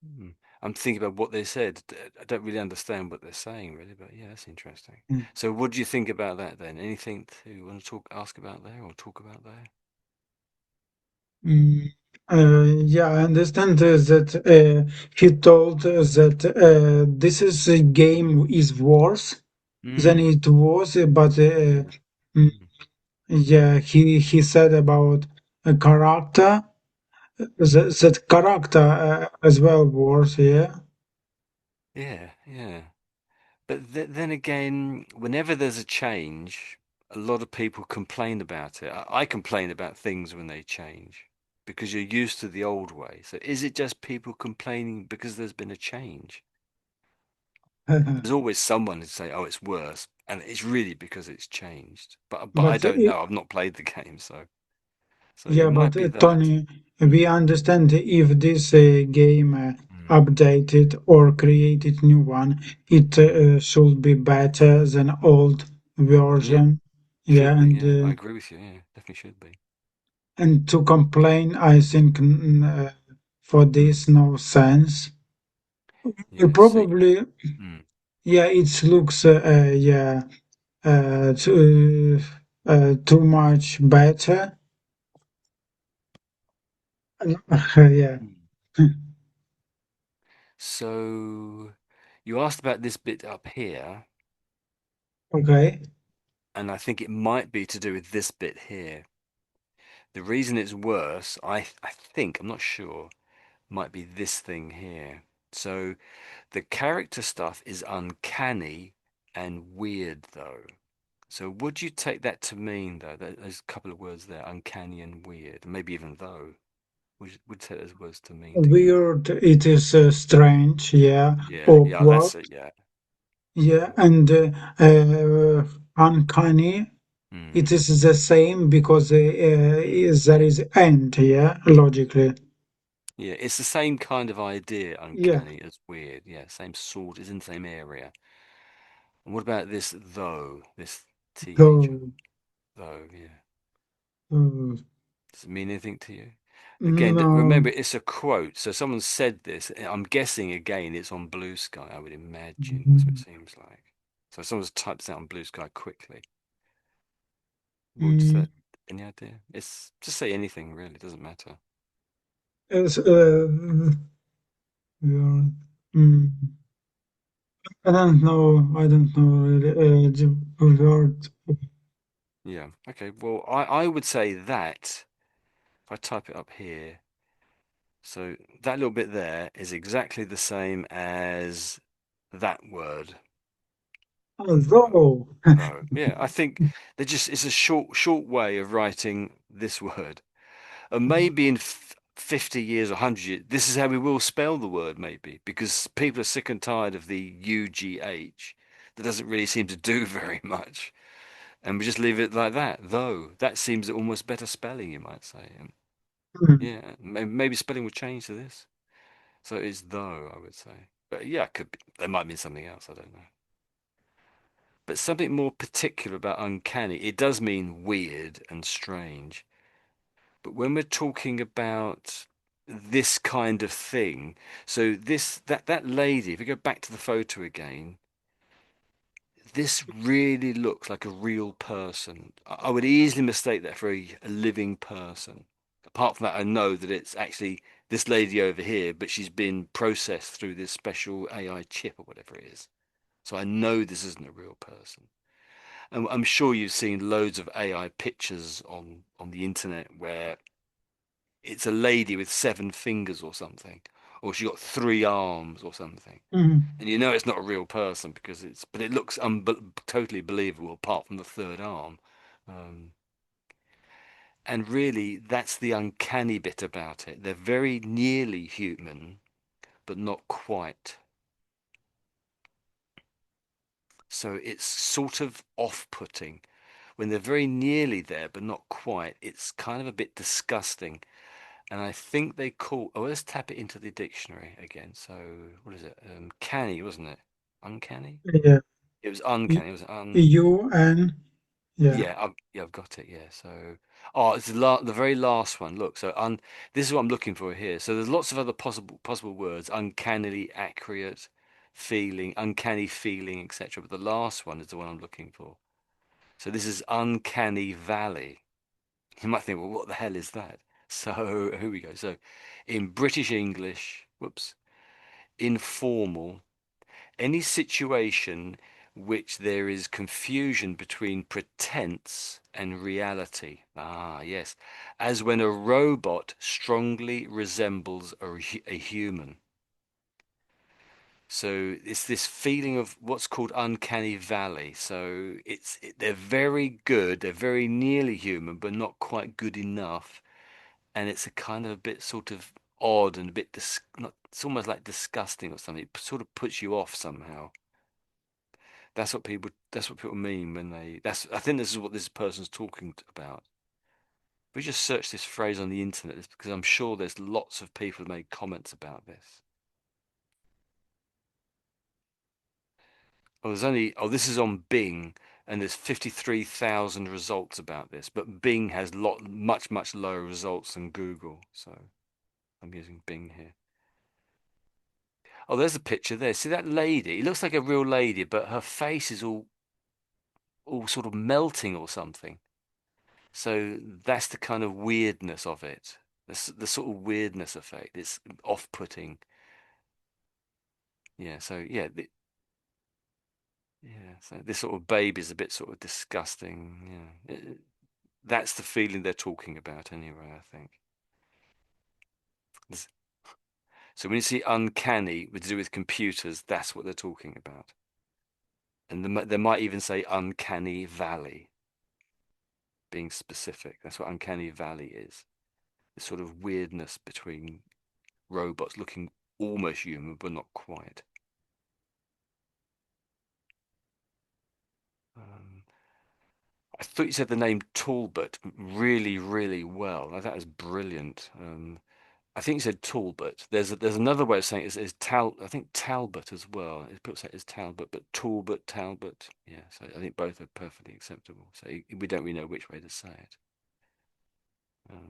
Hmm. I'm thinking about what they said. I don't really understand what they're saying, really, but yeah, that's interesting. So, what do you think about that then? Anything to want to ask about there, or talk about there? Mm, yeah, I understand that he told that this is a game is worse than Mm, it was, but yeah. mm, Mm, yeah, he said about a character that character as well was, yeah. yeah, yeah. But then again, whenever there's a change, a lot of people complain about it. I complain about things when they change because you're used to the old way. So is it just people complaining because there's been a change? There's always someone who say, "Oh, it's worse," and it's really because it's changed. But I But don't know. I've not played the game, so it yeah, might but be that. Tony, we Mm, understand if this game mm, updated or created new one, it mm. should be better than old Yeah, version. Yeah, should be. Yeah, I agree with you. Yeah, definitely should be. and to complain, I think for Mm, this no sense. yeah. See. Probably, Mm, yeah, it looks yeah too much better. Yeah. mm. So you asked about this bit up here, Okay. and I think it might be to do with this bit here. The reason it's worse, I think, I'm not sure, might be this thing here. So the character stuff is uncanny and weird, though. So would you take that to mean, though, that there's a couple of words there, uncanny and weird, maybe even though, would take those words to mean together? Weird, it is strange, yeah, Yeah, yeah, awkward, that's it, yeah. yeah, Mm, and uncanny. It mm, is the same because there yeah. is end, yeah, logically. Yeah, it's the same kind of idea, Yeah, uncanny as weird. Yeah, same sort, is in the same area. And what about this though? This TH, so though, yeah. uh, Does it mean anything to you? Again, no. remember, it's a quote. So someone said this. I'm guessing again, it's on Blue Sky, I would imagine. That's what it seems like. So someone's typed that on Blue Sky quickly. What's Mm, that? Any idea? It's just say anything, really. It doesn't matter. it's, weird. Mm, I don't know. I don't know really. The word. Yeah. Okay. Well, I would say that if I type it up here. So that little bit there is exactly the same as that word, Although, though. Yeah, I think they just it's a short way of writing this word. And maybe in 50 years or 100 years, this is how we will spell the word, maybe, because people are sick and tired of the UGH that doesn't really seem to do very much. And we just leave it like that, though. That seems almost better spelling, you might say. And yeah, maybe spelling would change to this. So it's though, I would say. But yeah, it could be. There might mean something else. I don't know. But something more particular about uncanny. It does mean weird and strange. But when we're talking about this kind of thing, so that lady, if we go back to the photo again, this really looks like a real person. I would easily mistake that for a living person. Apart from that, I know that it's actually this lady over here, but she's been processed through this special AI chip or whatever it is. So I know this isn't a real person. And I'm sure you've seen loads of AI pictures on the internet where it's a lady with seven fingers or something, or she got three arms or something. Mm. And you know it's not a real person because but it looks totally believable apart from the third arm. Um, and really, that's the uncanny bit about it. They're very nearly human, but not quite. So it's sort of off-putting. When they're very nearly there, but not quite, it's kind of a bit disgusting. And I think they call, oh, let's tap it into the dictionary again. So, what is it? Canny, wasn't it? Uncanny? Yeah. It was Y- uncanny. It was UN. Yeah. yeah, I've got it. Yeah. So, oh, it's the very last one. Look, so this is what I'm looking for here. So there's lots of other possible words: uncannily accurate, feeling, uncanny feeling, etc. But the last one is the one I'm looking for. So this is uncanny valley. You might think, well, what the hell is that? So here we go. So in British English, whoops, informal, any situation which there is confusion between pretense and reality. Ah, yes. As when a robot strongly resembles a human. So it's this feeling of what's called uncanny valley. So they're very good, they're very nearly human, but not quite good enough. And it's a kind of a bit sort of odd and a bit not, it's almost like disgusting or something. It sort of puts you off somehow. That's what people mean when I think this is what this person's talking about. If we just search this phrase on the internet, it's because I'm sure there's lots of people who made comments about this. This is on Bing, and there's 53,000 results about this, but Bing has much lower results than Google, so I'm using Bing here. Oh, there's a picture there. See that lady? It looks like a real lady, but her face is all sort of melting or something. So that's the kind of weirdness of it. The sort of weirdness effect. It's off-putting. Yeah. So yeah, yeah. So this sort of baby is a bit sort of disgusting. Yeah. That's the feeling they're talking about anyway, I think. So when you see uncanny with to do with computers, that's what they're talking about. And they might even say uncanny valley, being specific. That's what uncanny valley is. This sort of weirdness between robots looking almost human, but not quite. Um, I thought you said the name Talbot really, really well. Now, that is brilliant. I think you said Talbot. There's another way of saying it is I think Talbot as well. It puts it as Talbot, but Talbot. Yeah, so I think both are perfectly acceptable. So we don't really know which way to say it. Um,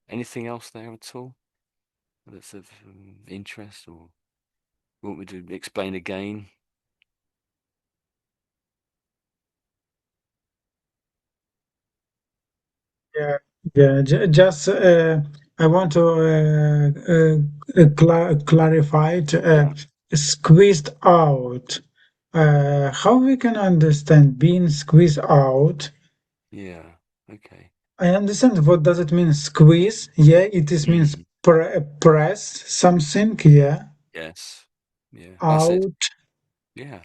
Anything else there at all that's of interest, or want me to explain again? Yeah, yeah. Just I want to clarify it. Yeah, Squeezed out. How we can understand being squeezed out? yeah, okay. I understand what does it mean squeeze. Yeah, it is means Mm, press something. Yeah, yes, yeah, that's it. out. Yeah.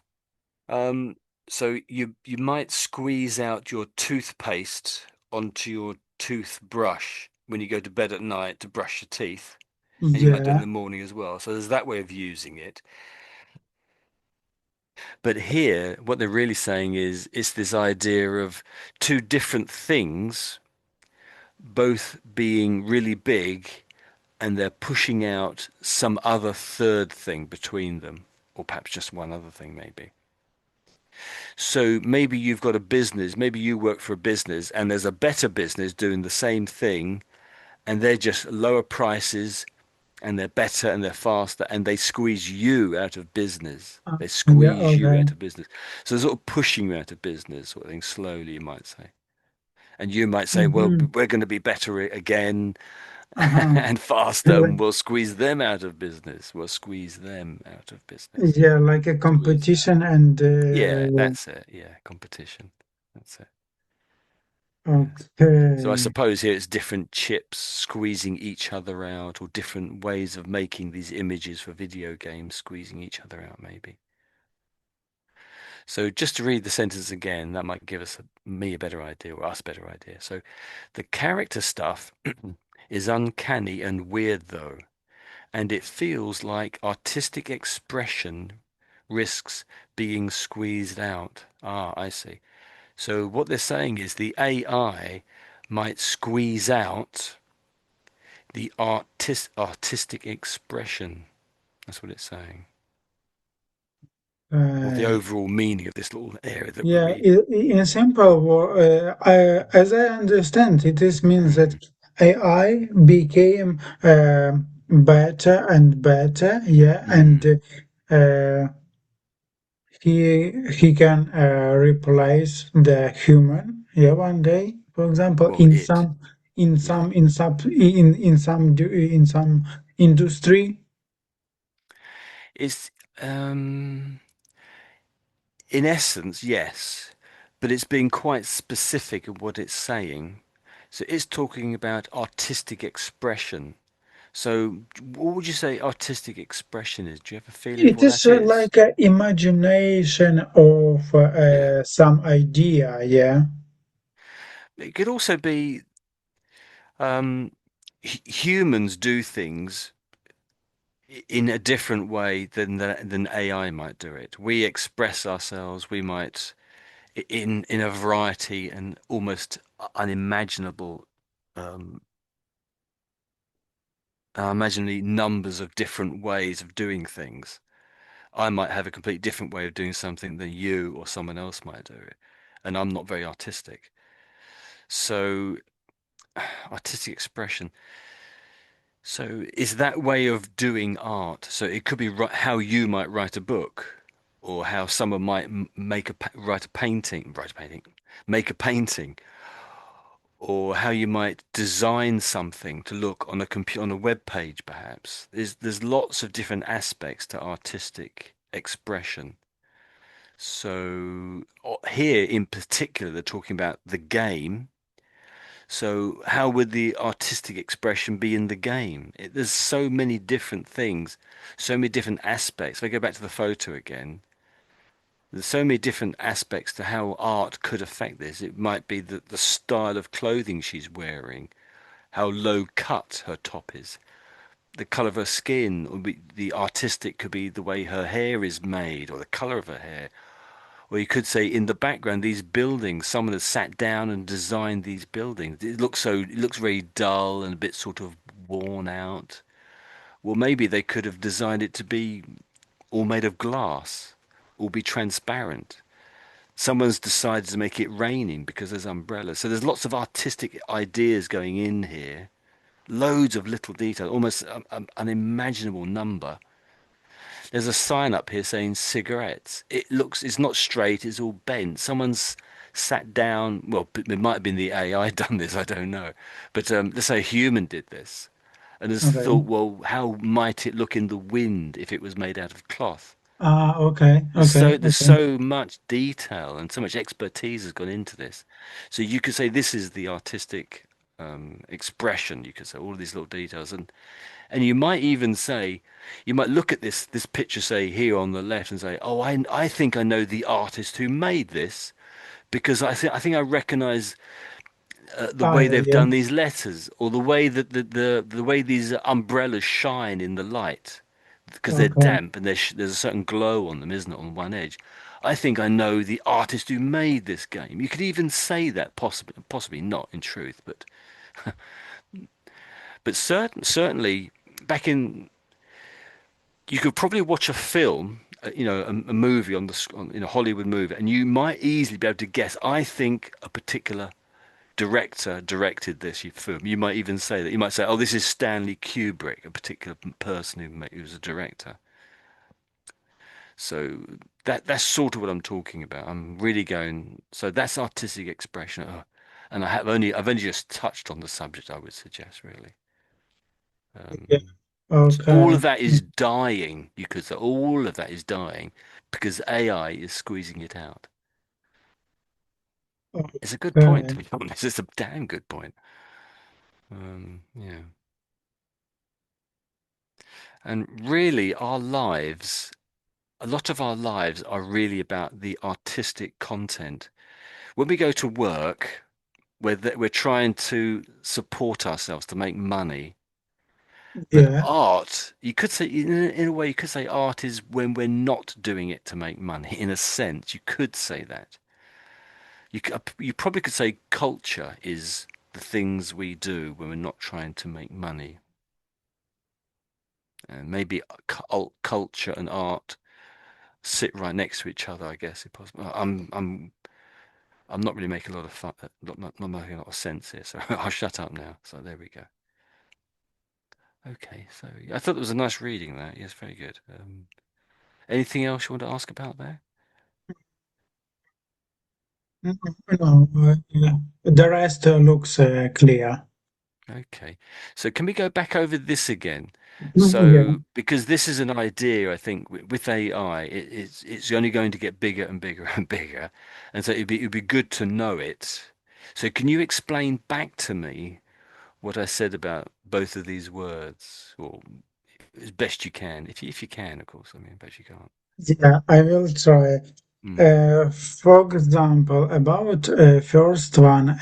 Um, so you might squeeze out your toothpaste onto your toothbrush when you go to bed at night to brush your teeth, and you might do it in Yeah. the morning as well. So there's that way of using it. But here, what they're really saying is it's this idea of two different things, both being really big, and they're pushing out some other third thing between them, or perhaps just one other thing, maybe. So maybe you've got a business, maybe you work for a business and there's a better business doing the same thing and they're just lower prices and they're better and they're faster and they squeeze you out of business. They Yeah. squeeze you Okay. out of business. So they're sort of pushing you out of business, sort of thing, slowly, you might say. And you might say, well, Mm-hmm. we're going to be better again Uh-huh. and faster Like, and we'll squeeze them out of business. We'll squeeze them out of business. yeah, like a Squeeze them. competition and Yeah, that's it. Yeah, competition. That's it. So I Okay. suppose here it's different chips squeezing each other out, or different ways of making these images for video games squeezing each other out, maybe. So just to read the sentence again, that might give me a better idea, or us a better idea. So the character stuff is uncanny and weird, though, and it feels like artistic expression risks being squeezed out. Ah, I see. So what they're saying is the AI might squeeze out the artistic expression. That's what it's saying. Or the Uh, overall meaning of this little area that we're yeah, reading. in simple, as I understand, it is means that Mm, AI became better and better. Yeah, and mm. uh, he can replace the human. Yeah, one day, for example, Well, it, yeah. in some industry. It's, um, in essence, yes, but it's being quite specific in what it's saying. So it's talking about artistic expression. So what would you say artistic expression is? Do you have a feeling of It what is that is? like an imagination of Yeah. some idea, yeah. It could also be um, humans do things in a different way than AI might do it. We express ourselves, we might in a variety and almost unimaginable, um, imaginary numbers of different ways of doing things. I might have a complete different way of doing something than you or someone else might do it, and I'm not very artistic. So, artistic expression. So, is that way of doing art? So, it could be how you might write a book, or how someone might make write a painting, make a painting, or how you might design something to look on a computer on a web page, perhaps. There's lots of different aspects to artistic expression. So here in particular, they're talking about the game. So how would the artistic expression be in the game? There's so many different things, so many different aspects. If I go back to the photo again, there's so many different aspects to how art could affect this. It might be the style of clothing she's wearing, how low cut her top is, the color of her skin, or the artistic could be the way her hair is made, or the color of her hair. Or you could say in the background, these buildings, someone has sat down and designed these buildings. It looks very dull and a bit sort of worn out. Well, maybe they could have designed it to be all made of glass, or be transparent. Someone's decided to make it raining because there's umbrellas. So there's lots of artistic ideas going in here. Loads of little detail, almost an unimaginable number. There's a sign up here saying cigarettes. It's not straight, it's all bent. Someone's sat down. Well, it might have been the AI done this, I don't know. But let's say a human did this and has Okay. thought, well, how might it look in the wind if it was made out of cloth? Okay, okay, There's okay. so much detail and so much expertise has gone into this. So you could say this is the artistic expression. You could say all of these little details, and you might even say, you might look at this picture, say here on the left, and say, oh, I think I know the artist who made this because I think I recognize the way they've Yeah, done these letters, or the way that the way these umbrellas shine in the light because they're okay. damp and there's a certain glow on them, isn't it, on one edge. I think I know the artist who made this game. You could even say that, possibly not in truth, but certainly back in, you could probably watch a film, a movie in a Hollywood movie, and you might easily be able to guess. I think a particular director directed this film. You might even say that. You might say, "Oh, this is Stanley Kubrick, a particular person who was a director." So that's sort of what I'm talking about. I'm really going. So that's artistic expression, and I've only just touched on the subject. I would suggest really. Yeah. Um, so all Okay. of that is dying. You could say all of that is dying because AI is squeezing it out. It's a good point, to Okay. be honest. It's a damn good point. Yeah. And really, our lives, a lot of our lives are really about the artistic content. When we go to work, we're trying to support ourselves to make money. But Yeah. art, you could say, in a way, you could say art is when we're not doing it to make money. In a sense, you could say that. You probably could say culture is the things we do when we're not trying to make money. And maybe culture and art sit right next to each other, I guess, if possible. I'm not really making a lot of fun, not making a lot of sense here, so I'll shut up now. So there we go. Okay, so I thought it was a nice reading that. Yes, very good. Anything else you want to ask about there? No, yeah. The rest looks clear. Okay, so can we go back over this again? Yeah. So, because this is an idea, I think with AI, it's only going to get bigger and bigger and bigger, and so it'd be good to know it. So, can you explain back to me what I said about both of these words, or as best you can, if you can, of course. I mean, best you can't. Yeah, I will try. Mm, For example, about first one,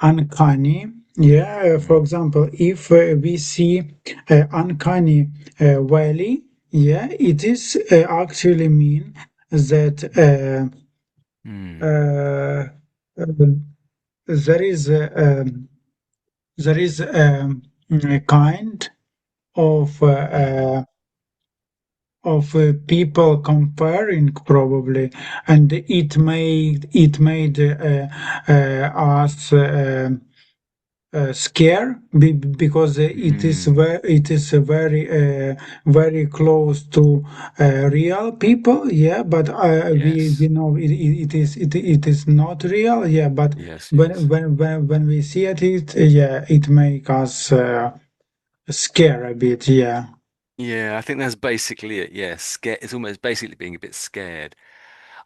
uncanny. Yeah, for mm, example, if we see uncanny valley, yeah, it is actually mean that mm, uh, there is there is a kind mm. of people comparing probably, and it made us scare because Mm. it is very close to real people, yeah, but we Yes, know it is not real, yeah, but yes, yes. when we see yeah, it make us scare a bit, yeah. Yeah, I think that's basically it. Yeah, scared. It's almost basically being a bit scared.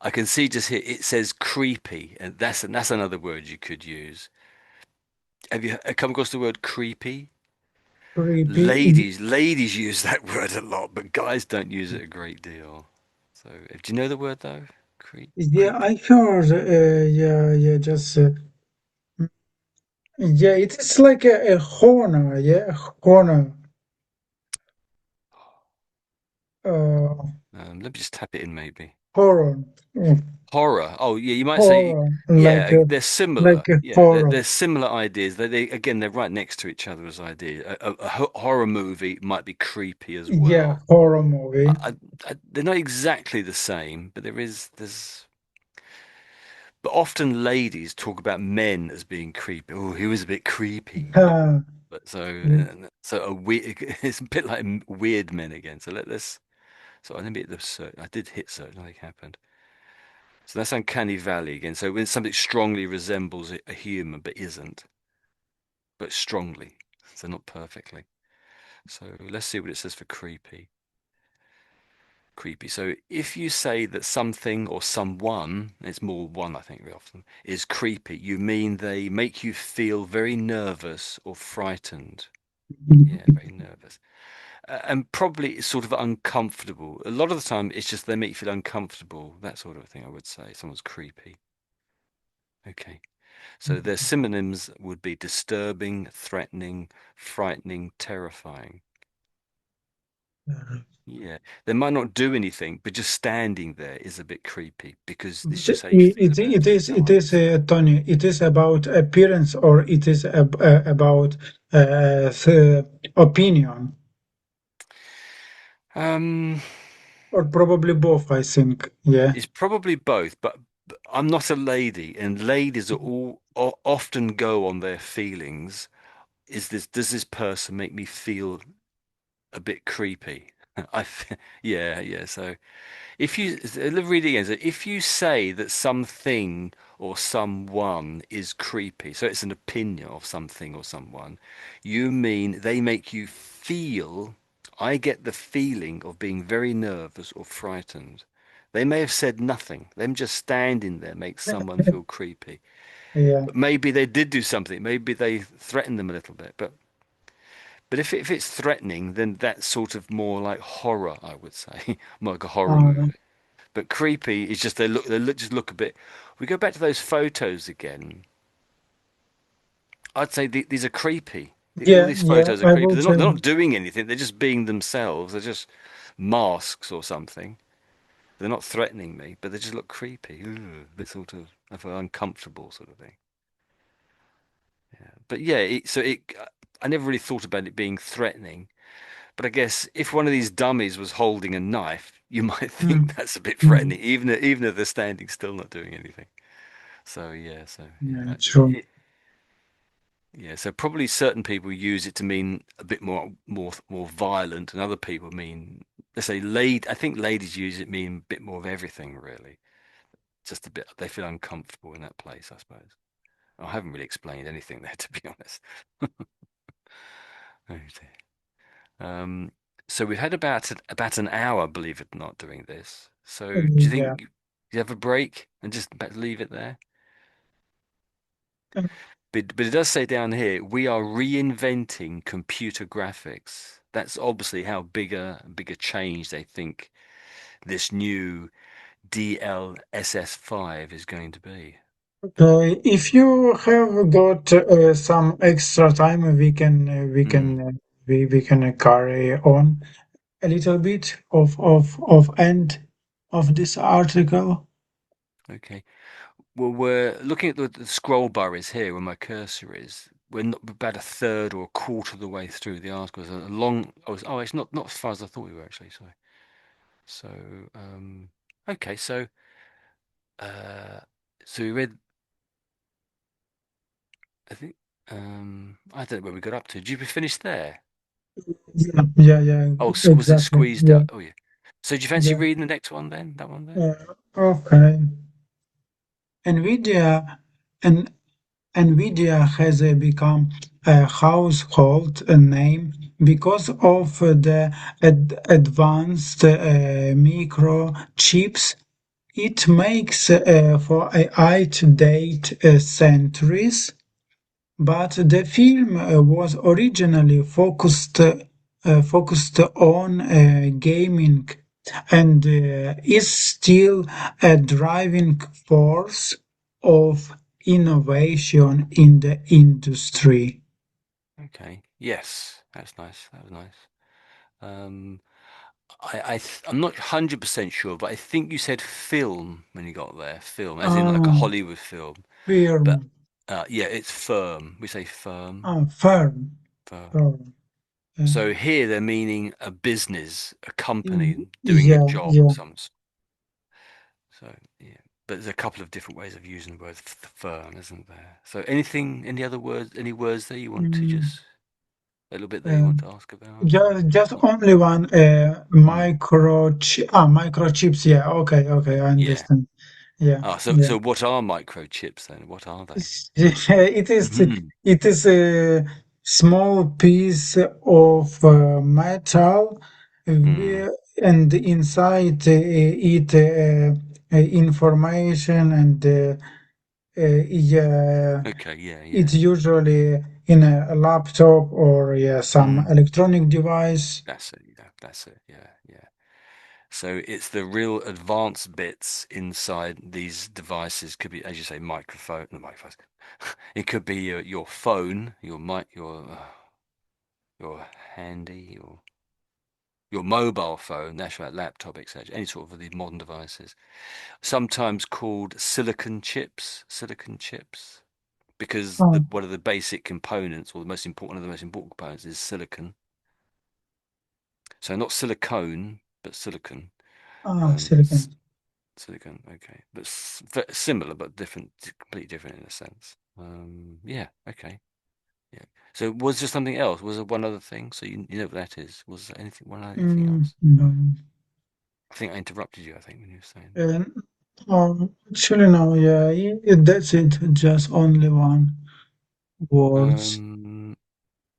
I can see just here it says creepy, and that's another word you could use. Have you come across the word creepy? Creepy. Ladies use that word a lot, but guys don't use it a great deal. So, do you know the word though? Yeah, I Creepy. heard. Yeah, just yeah. It is like a horror. Yeah, horror. Uh, Let me just tap it in maybe. horror. Mm, Horror. Oh, yeah, you might say, horror. yeah, they're similar. Like a Yeah, horror. they're similar ideas. They again, they're right next to each other as ideas. A horror movie might be creepy as Yeah, well. horror movie. I, they're not exactly the same, but but often ladies talk about men as being creepy. Oh, he was a bit creepy. Ah, But yeah. so a weird, it's a bit like weird men again. So let's, so let me hit the search. I did hit search, nothing happened. So that's uncanny valley again. So when something strongly resembles a human but isn't, but strongly, so not perfectly. So let's see what it says for creepy. Creepy. So if you say that something or someone, it's more one, I think, very often, is creepy, you mean they make you feel very nervous or frightened. Yeah, very nervous. And probably sort of uncomfortable. A lot of the time, it's just they make you feel uncomfortable. That sort of thing, I would say. Someone's creepy. Okay. So their synonyms would be disturbing, threatening, frightening, terrifying. Yeah. They might not do anything, but just standing there is a bit creepy because it's But just how you feel about it. No it one is is. Tony. It is about appearance or it is about opinion Um, or probably both. I think. Yeah. it's probably both, but I'm not a lady, and ladies are often go on their feelings. Does this person make me feel a bit creepy? Yeah, yeah. So if you read it again, so if you say that something or someone is creepy, so it's an opinion of something or someone, you mean they make you feel, I get the feeling of being very nervous or frightened. They may have said nothing. Them just standing there makes someone feel creepy. Yeah. But maybe they did do something. Maybe they threatened them a little bit. But if it's threatening, then that's sort of more like horror, I would say, more like a horror Uh, movie. But creepy is just just look a bit. We go back to those photos again. I'd say these are creepy. All yeah, these yeah, photos are I creepy. would They're say. not doing anything. They're just being themselves. They're just masks or something. They're not threatening me, but they just look creepy. Ooh, a bit sort of, I feel uncomfortable sort of thing. But yeah, I never really thought about it being threatening. But I guess if one of these dummies was holding a knife, you might Mm, think that's a bit mm, threatening, even if they're standing still, not doing anything. So yeah, true. yeah. So probably certain people use it to mean a bit more violent, and other people mean, let's say, lady. I think ladies use it mean a bit more of everything, really. Just a bit. They feel uncomfortable in that place, I suppose. I haven't really explained anything there, to be honest. Oh dear. Um, so we've had about an hour, believe it or not, doing this. So do you Yeah. think you have a break and just about leave it there? But it does say down here, we are reinventing computer graphics. That's obviously how bigger change they think this new DLSS5 is going to be. If you have got some extra time, Hmm. we can carry on a little bit of end of this article. Okay. Well, we're looking at the scroll bar is here where my cursor is. We're not about a third or a quarter of the way through the article. It's a long. Oh, it's not as far as I thought we were actually. Sorry. So, okay. Uh, so we read. I think. I don't know where we got up to. Did you finish there? Yeah, yeah, yeah, Oh, was it exactly. squeezed Yeah, out? Oh, yeah. So, do you fancy yeah. reading the next one then? That one there? Okay. NVIDIA and NVIDIA has become a household name because of the advanced microchips it makes for AI to date centuries. But the film was originally focused on gaming and is still a driving force of innovation in the industry. Okay. Yes, that's nice. That was nice. Um, I'm not 100% sure, but I think you said film when you got there. Film, as in like a Um, Hollywood film. But firm, yeah, it's firm. We say firm. firm, Firm. firm. Uh, So here they're meaning a business, a company doing a yeah, job of yeah. some sort. So yeah, but there's a couple of different ways of using the word firm, isn't there? So any other words, any words there you want to Mm, just a little bit there you want um, to ask about or? just only one Mm, microchips. Yeah, okay, okay, I yeah. understand. Yeah, Ah, so yeah. so what are microchips then? What are they? It is Mhm. it is a small piece of metal, Mm. and inside it information and yeah, Okay, yeah, it's yeah. usually in a laptop or yeah some Mm. electronic device. That's it, yeah, that's it, yeah, yeah. So it's the real advanced bits inside these devices. Could be, as you say, microphone, not microphones. It could be your phone, your mic, your handy, your mobile phone, that's right, laptop, etc. Any sort of these modern devices, sometimes called silicon chips, because Oh, one of the basic components, or the most important, one of the most important components, is silicon. So not silicone, but silicon. silicon. Silicon, okay, but similar but different, completely different in a sense. Yeah, okay, yeah. So was there something else? Was there one other thing? So you know what that is? Was there anything else? No. I think I interrupted you. I think when you were saying. Uh, Actually, no. Yeah, that's it. Just only one words. Um,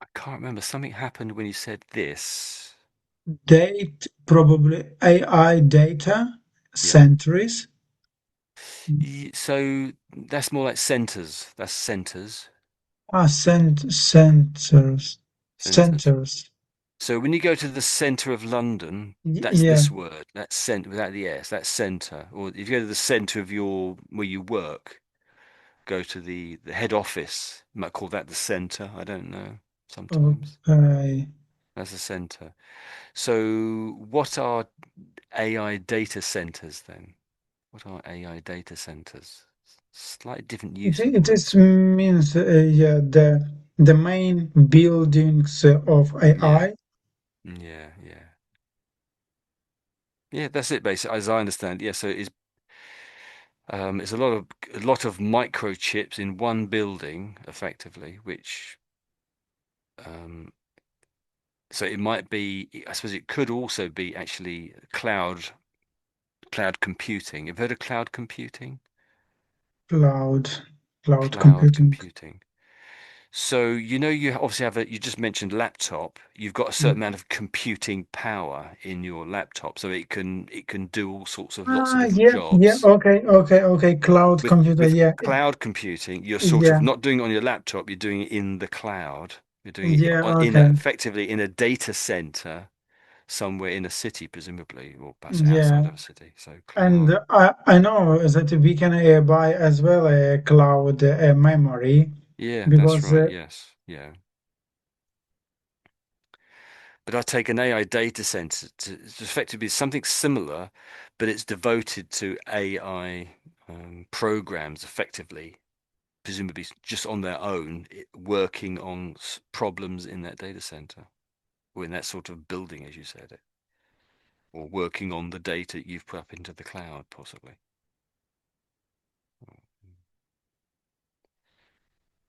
I can't remember. Something happened when you said this. Date, probably AI data. Yeah. centuries. So that's more like centers. That's centers. Ah, centers, Centers. centers. So when you go to the center of London, that's Yeah. this word. That's cent without the S. That's center. Or if you go to the center of your where you work, go to the head office. You might call that the center. I don't know. Sometimes Okay. that's the center. So what are AI data centers then? What are AI data centers? Slightly different use of the It word. is means yeah the main buildings of Yeah, AI yeah, yeah. Yeah, that's it basically, as I understand. Yeah, so it's a lot of microchips in one building, effectively, which so it might be, I suppose it could also be actually cloud computing. Have you heard of cloud computing? cloud cloud Cloud computing. computing. So, you obviously you just mentioned laptop. You've got a certain amount of computing power in your laptop, so it can do all sorts of lots of Ah, little yeah. jobs. Okay. Cloud With computer. with Yeah, cloud computing, you're sort of yeah, not doing it on your laptop, you're doing it in the cloud. You're doing it yeah. in Okay. effectively in a data center somewhere in a city, presumably, or perhaps outside Yeah. of a city. So And cloud. I know that we can buy as well a cloud memory Yeah, that's because right. Yes. Yeah. But I take an AI data center to effectively something similar, but it's devoted to AI programs effectively, presumably just on their own, working on problems in that data center or in that sort of building, as you said, or working on the data you've put up into the cloud, possibly.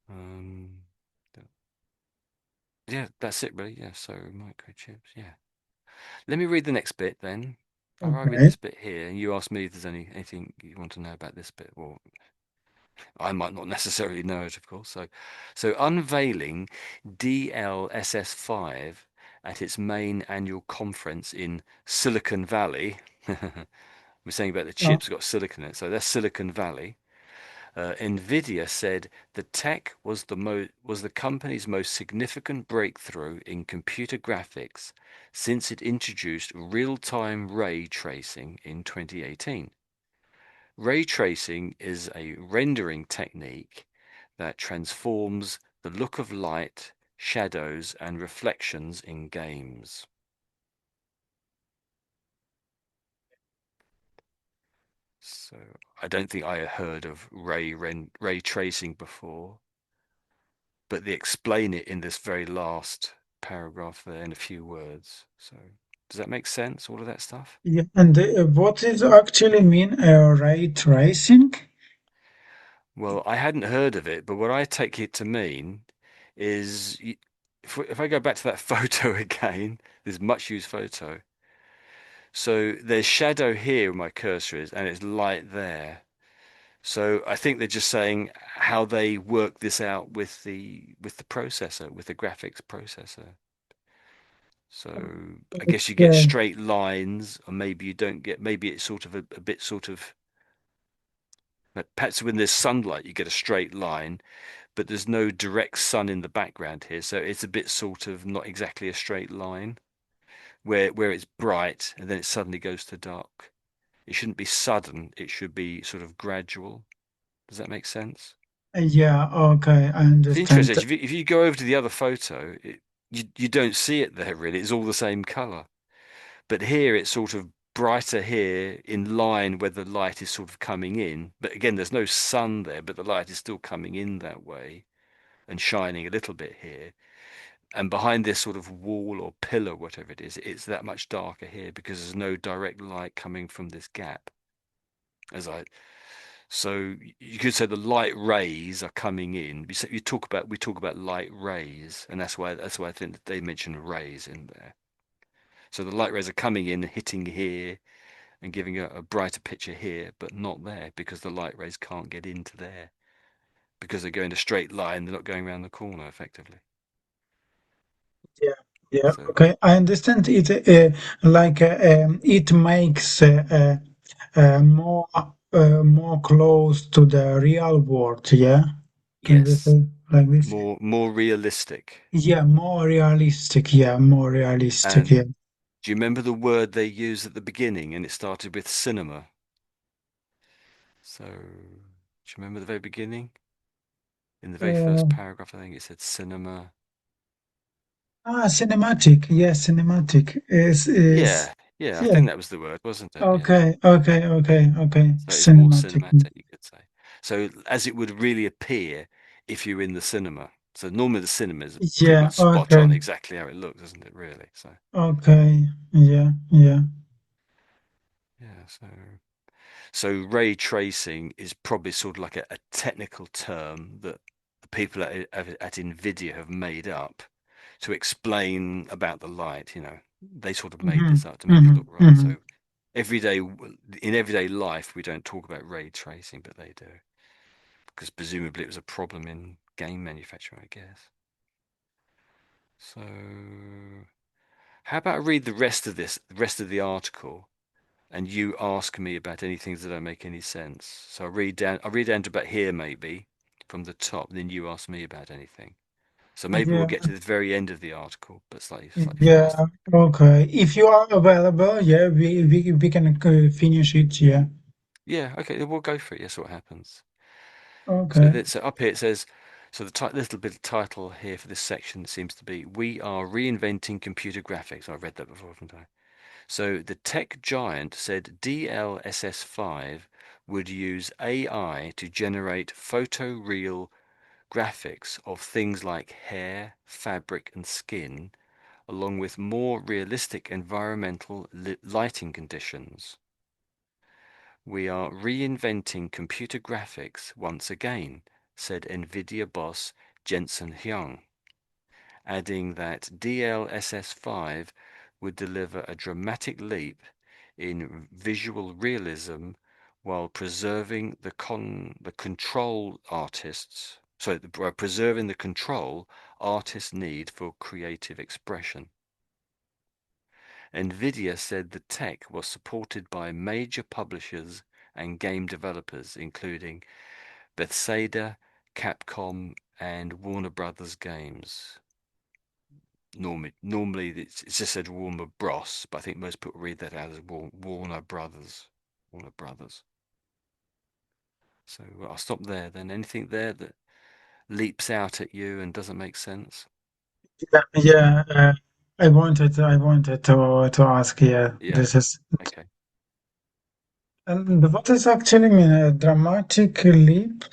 Um, yeah, that's it, really. Yeah, so microchips. Yeah. Let me read the next bit then. I'll read okay. this bit here, and you ask me if there's anything you want to know about this bit. Well, I might not necessarily know it, of course. So unveiling DLSS5 at its main annual conference in Silicon Valley. We're saying about the Uh, chips got silicon in it, so that's Silicon Valley. NVIDIA said the tech was the company's most significant breakthrough in computer graphics since it introduced real-time ray tracing in 2018. Ray tracing is a rendering technique that transforms the look of light, shadows, and reflections in games. So I don't think I had heard of ray tracing before, but they explain it in this very last paragraph there in a few words. So does that make sense, all of that stuff? yeah. And what is actually mean ray tracing? Well, I hadn't heard of it, but what I take it to mean is if I go back to that photo again, this much used photo. So there's shadow here where my cursor is, and it's light there. So I think they're just saying how they work this out with the processor, with the graphics processor. So I guess you get Yeah, straight lines, or maybe you don't get, maybe it's sort of a bit sort of, but perhaps when there's sunlight, you get a straight line, but there's no direct sun in the background here. So it's a bit sort of not exactly a straight line where it's bright and then it suddenly goes to dark. It shouldn't be sudden, it should be sort of gradual. Does that make sense? yeah. Okay, I It's interesting. understand. If you go over to the other photo, you don't see it there really. It's all the same color. But here it's sort of brighter here in line where the light is sort of coming in. But again, there's no sun there, but the light is still coming in that way and shining a little bit here. And behind this sort of wall or pillar, whatever it is, it's that much darker here because there's no direct light coming from this gap. As I So you could say the light rays are coming in. We talk about light rays, and that's why I think that they mention rays in there. So the light rays are coming in, hitting here, and giving a brighter picture here, but not there because the light rays can't get into there because they're going a straight line. They're not going around the corner effectively. Yeah, yeah. So Okay, I understand it. Like it makes more more close to the real world, yeah? Can we Yes, say like this? more realistic. Yeah, more realistic, yeah, more realistic, And yeah. do you remember the word they used at the beginning? And it started with cinema. So, do you remember the very beginning? In the very Uh, first paragraph, I think it said cinema. Cinematic, yeah, cinematic is Yeah, yeah, I yeah. think that was the word, wasn't it? Yeah. Okay. So it's more Cinematic. cinematic, you could say. So as it would really appear if you're in the cinema. So normally the cinema is pretty Yeah, much spot okay, on exactly how it looks, isn't it, really? So okay, yeah. yeah, so ray tracing is probably sort of like a technical term that the people at NVIDIA have made up to explain about the light, They sort of made this up to make it look right. Mm-hmm. So everyday in everyday life we don't talk about ray tracing, but they do. Because presumably it was a problem in game manufacturing, I guess. So, how about I read the rest of the article, and you ask me about anything that don't make any sense. So I'll read down to about here maybe from the top, then you ask me about anything. So maybe we'll Yeah, get to the very end of the article, but slightly yeah, faster. okay. If you are available, yeah, we can finish it, yeah. Yeah, okay, then we'll go for it. Yes, what happens. So Okay. that's up here it says, so the little bit of title here for this section seems to be "We are reinventing computer graphics." I read that before, haven't I? So the tech giant said DLSS5 would use AI to generate photoreal graphics of things like hair, fabric, and skin, along with more realistic environmental lighting conditions. We are reinventing computer graphics once again, said NVIDIA boss Jensen Huang, adding that DLSS5 would deliver a dramatic leap in visual realism while preserving the control preserving the control artists need for creative expression. NVIDIA said the tech was supported by major publishers and game developers, including Bethesda, Capcom, and Warner Brothers Games. Normally it's just said Warner Bros, but I think most people read that as Warner Brothers. Warner Brothers. So I'll stop there then. Anything there that leaps out at you and doesn't make sense? Yeah, I wanted to ask, yeah, Yeah. this is, Okay. and what is actually mean a dramatic leap?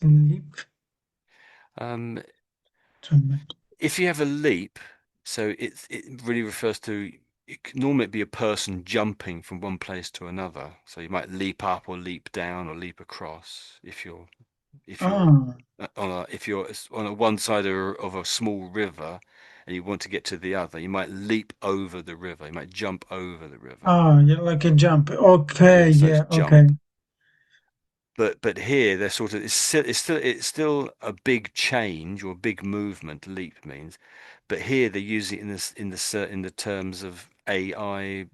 Leap? Um, Dramatic. if you have a leap, so it really refers to it could normally be a person jumping from one place to another. So you might leap up or leap down or leap across if you're Ah, if you're on a one side of a small river and you want to get to the other, you might leap over the river. You might jump over the river. yeah, like a jump. Okay, Yeah, so it's yeah, okay. jump. But here they're sort of it's still a big change or a big movement. Leap means, but here they use it in the terms of AI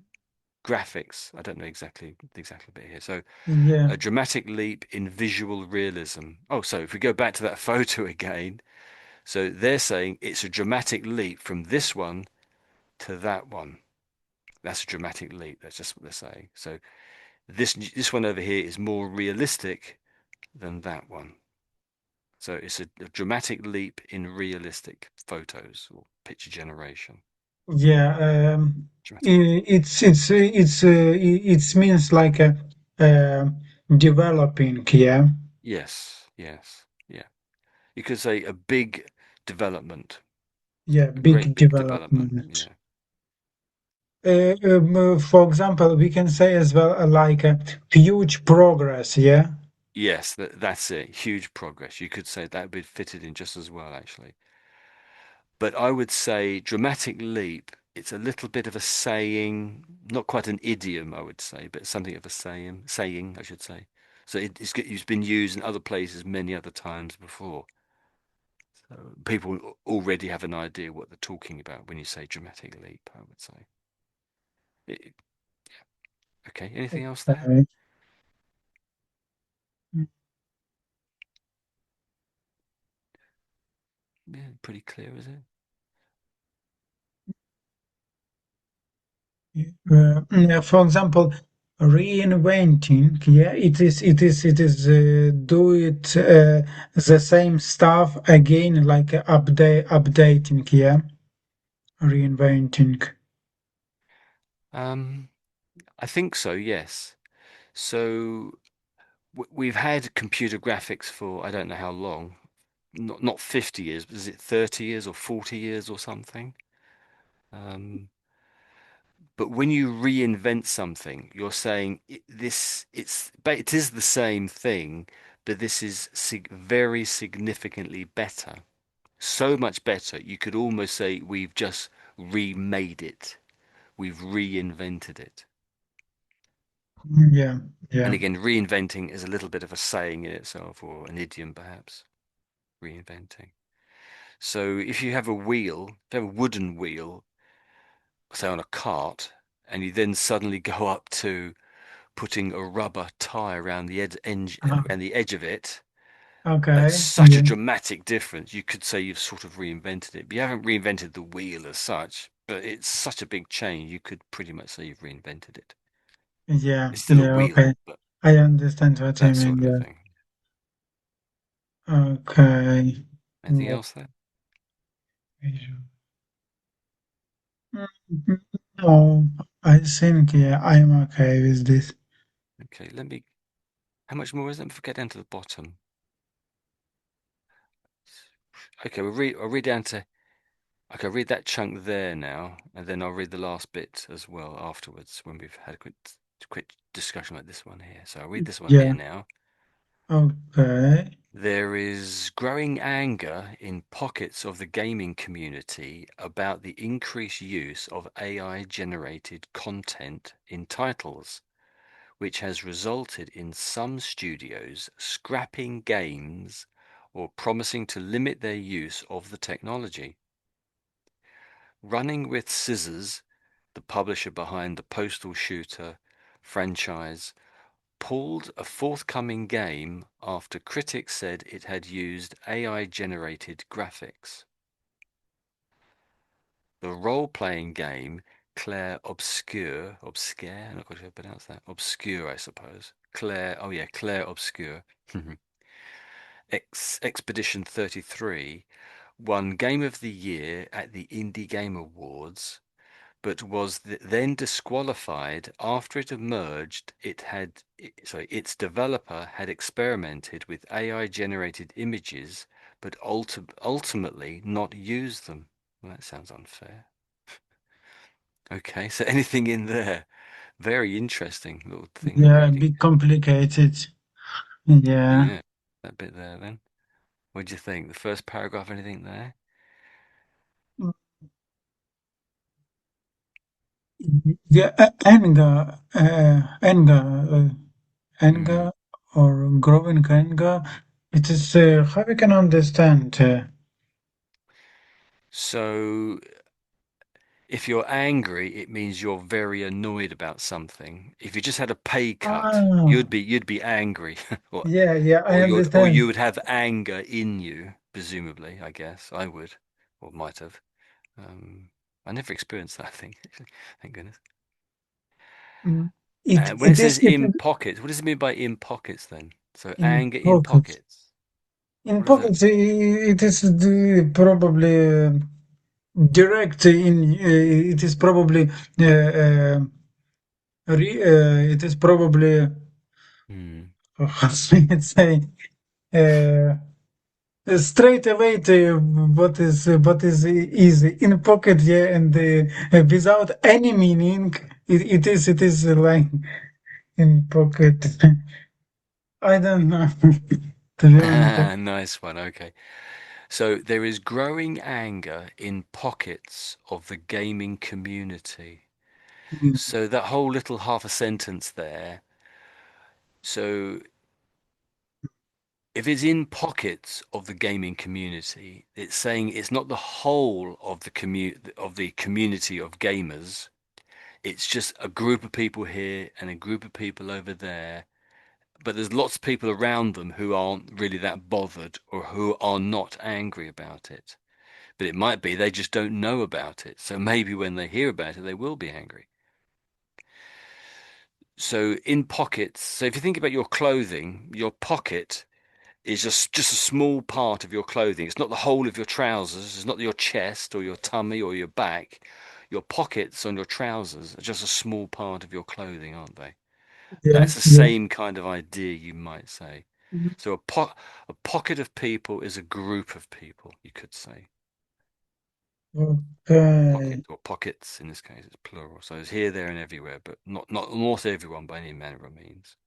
graphics. I don't know exactly the exact bit here. So Yeah, a dramatic leap in visual realism. Oh, so if we go back to that photo again, so they're saying it's a dramatic leap from this one to that one. That's a dramatic leap. That's just what they're saying. So this one over here is more realistic than that one. So it's a dramatic leap in realistic photos or picture generation. yeah. Dramatic leap. It means like a uh, developing, yeah, Yes, yeah. You could say a big development, yeah, a great big big development. development. Yeah. For example, we can say as well like a huge progress, yeah. Yes, that's it. Huge progress. You could say that would be fitted in just as well, actually. But I would say dramatic leap, it's a little bit of a saying, not quite an idiom, I would say, but something of a saying, I should say. So it's been used in other places many other times before. So people already have an idea what they're talking about when you say dramatic leap, I would say. It, Okay, anything else there? Okay. Yeah, pretty clear, is it? For example, reinventing, yeah, do it the same stuff again, like updating, yeah, reinventing. Um, I think so, yes. So we've had computer graphics for I don't know how long. Not 50 years, but is it 30 years or 40 years or something? Um, but when you reinvent something, you're saying it is the same thing, but this is very significantly better. So much better, you could almost say we've just remade it. We've reinvented it. Yeah, And yeah. again, reinventing is a little bit of a saying in itself, or an idiom perhaps. Reinventing. So if you have a wheel, if you have a wooden wheel, say on a cart, and you then suddenly go up to putting a rubber tie around Uh-huh. around the edge of it, that's Okay, such a yeah, dramatic difference. You could say you've sort of reinvented it, but you haven't reinvented the wheel as such. But it's such a big change, you could pretty much say you've reinvented it. yeah, It's still a yeah. wheel, Okay, but I understand what you that mean. sort of a Yeah. thing. Okay. Anything What else there? visual? No, I think yeah, I'm okay with this. Okay, let me. How much more is it? If we get down to the bottom. Okay, I'll read down to. Okay, I'll read that chunk there now, and then I'll read the last bit as well afterwards when we've had a quick discussion like this one here. So I'll read this one here Yeah. now. Okay. There is growing anger in pockets of the gaming community about the increased use of AI generated content in titles, which has resulted in some studios scrapping games or promising to limit their use of the technology. Running with Scissors, the publisher behind the Postal Shooter franchise, pulled a forthcoming game after critics said it had used AI-generated graphics. The role-playing game Claire Obscure, I'm not quite sure how to pronounce that. Obscure, I suppose. Claire Obscure. Expedition 33 won Game of the Year at the Indie Game Awards, but was then disqualified after it emerged its developer had experimented with AI generated images but ultimately not used them. Well, that sounds unfair. Okay, so anything in there? Very interesting little thing we're Yeah, a reading. bit complicated. Yeah. Yeah, that bit there then. What do you think? The first paragraph, anything there? Yeah, Mm. anger or growing anger. It is how we can understand. So if you're angry, it means you're very annoyed about something. If you just had a pay cut, Ah, you'd be angry, or yeah, yeah, I or understand. you would have anger in you, presumably. I guess I would, or might have. Um, I never experienced that thing, actually. Thank goodness. Mm. When it It says is in pockets, what does it mean by in pockets then? So in anger in pockets. pockets. In What does that pockets, mean? it is probably direct in. It is probably it is probably Hmm. how should I say straight away to what is easy in pocket, yeah, and without any meaning. It is like in pocket. I don't know to be honest. Nice one. Okay. So there is growing anger in pockets of the gaming community. Yeah. So that whole little half a sentence there. So if it's in pockets of the gaming community, it's saying it's not the whole of the community of gamers. It's just a group of people here and a group of people over there, but there's lots of people around them who aren't really that bothered or who are not angry about it. But it might be they just don't know about it. So maybe when they hear about it, they will be angry. So in pockets, so if you think about your clothing, your pocket is just a small part of your clothing. It's not the whole of your trousers. It's not your chest or your tummy or your back. Your pockets on your trousers are just a small part of your clothing, aren't they? Yeah, That's the yeah. same kind of idea, you might say. So a pocket of people is a group of people, you could say. Pocket Okay. or pockets in this case, it's plural. So it's here, there, and everywhere, but not everyone by any manner of means.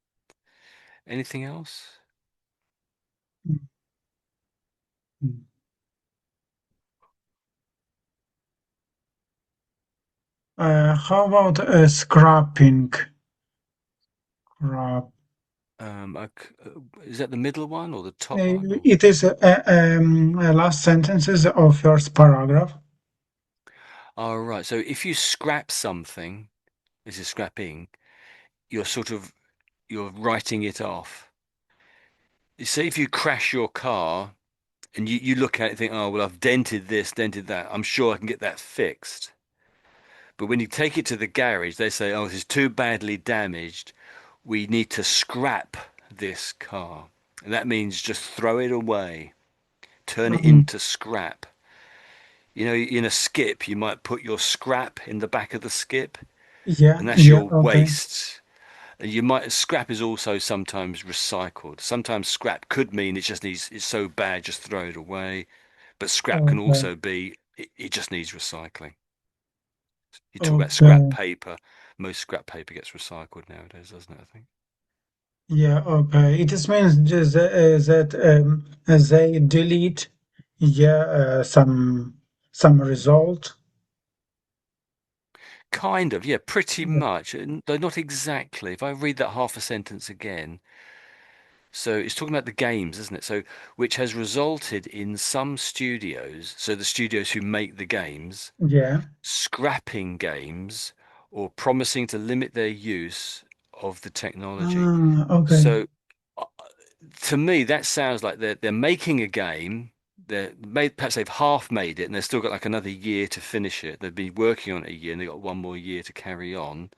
Anything else? How about scrapping? Scrap. Is that the middle one or the top one? Or It is last sentences of first paragraph. oh, right. So if you scrap something, this is scrapping. You're sort of you're writing it off. You say if you crash your car and you look at it and think, oh well, I've dented this, dented that. I'm sure I can get that fixed. But when you take it to the garage, they say, oh, this is too badly damaged. We need to scrap this car. And that means just throw it away, turn it Mm, into scrap. You know, in a skip, you might put your scrap in the back of the skip, yeah, and that's yeah, your okay. waste. And you might scrap is also sometimes recycled. Sometimes scrap could mean it just needs it's so bad, just throw it away. But scrap can Okay, also be it just needs recycling. You talk about scrap okay. paper. Most scrap paper gets recycled nowadays, doesn't it? I think. Yeah, okay. It just means just that they delete, yeah, some result. Kind of, yeah, pretty Yeah, much. Though not exactly. If I read that half a sentence again, so it's talking about the games, isn't it? So which has resulted in some studios, so the studios who make the games, yeah. scrapping games or promising to limit their use of the technology. Ah, okay. So uh, to me, that sounds like they're making a game. They're made, perhaps they've half made it and they've still got like another year to finish it. They've been working on it a year and they've got one more year to carry on.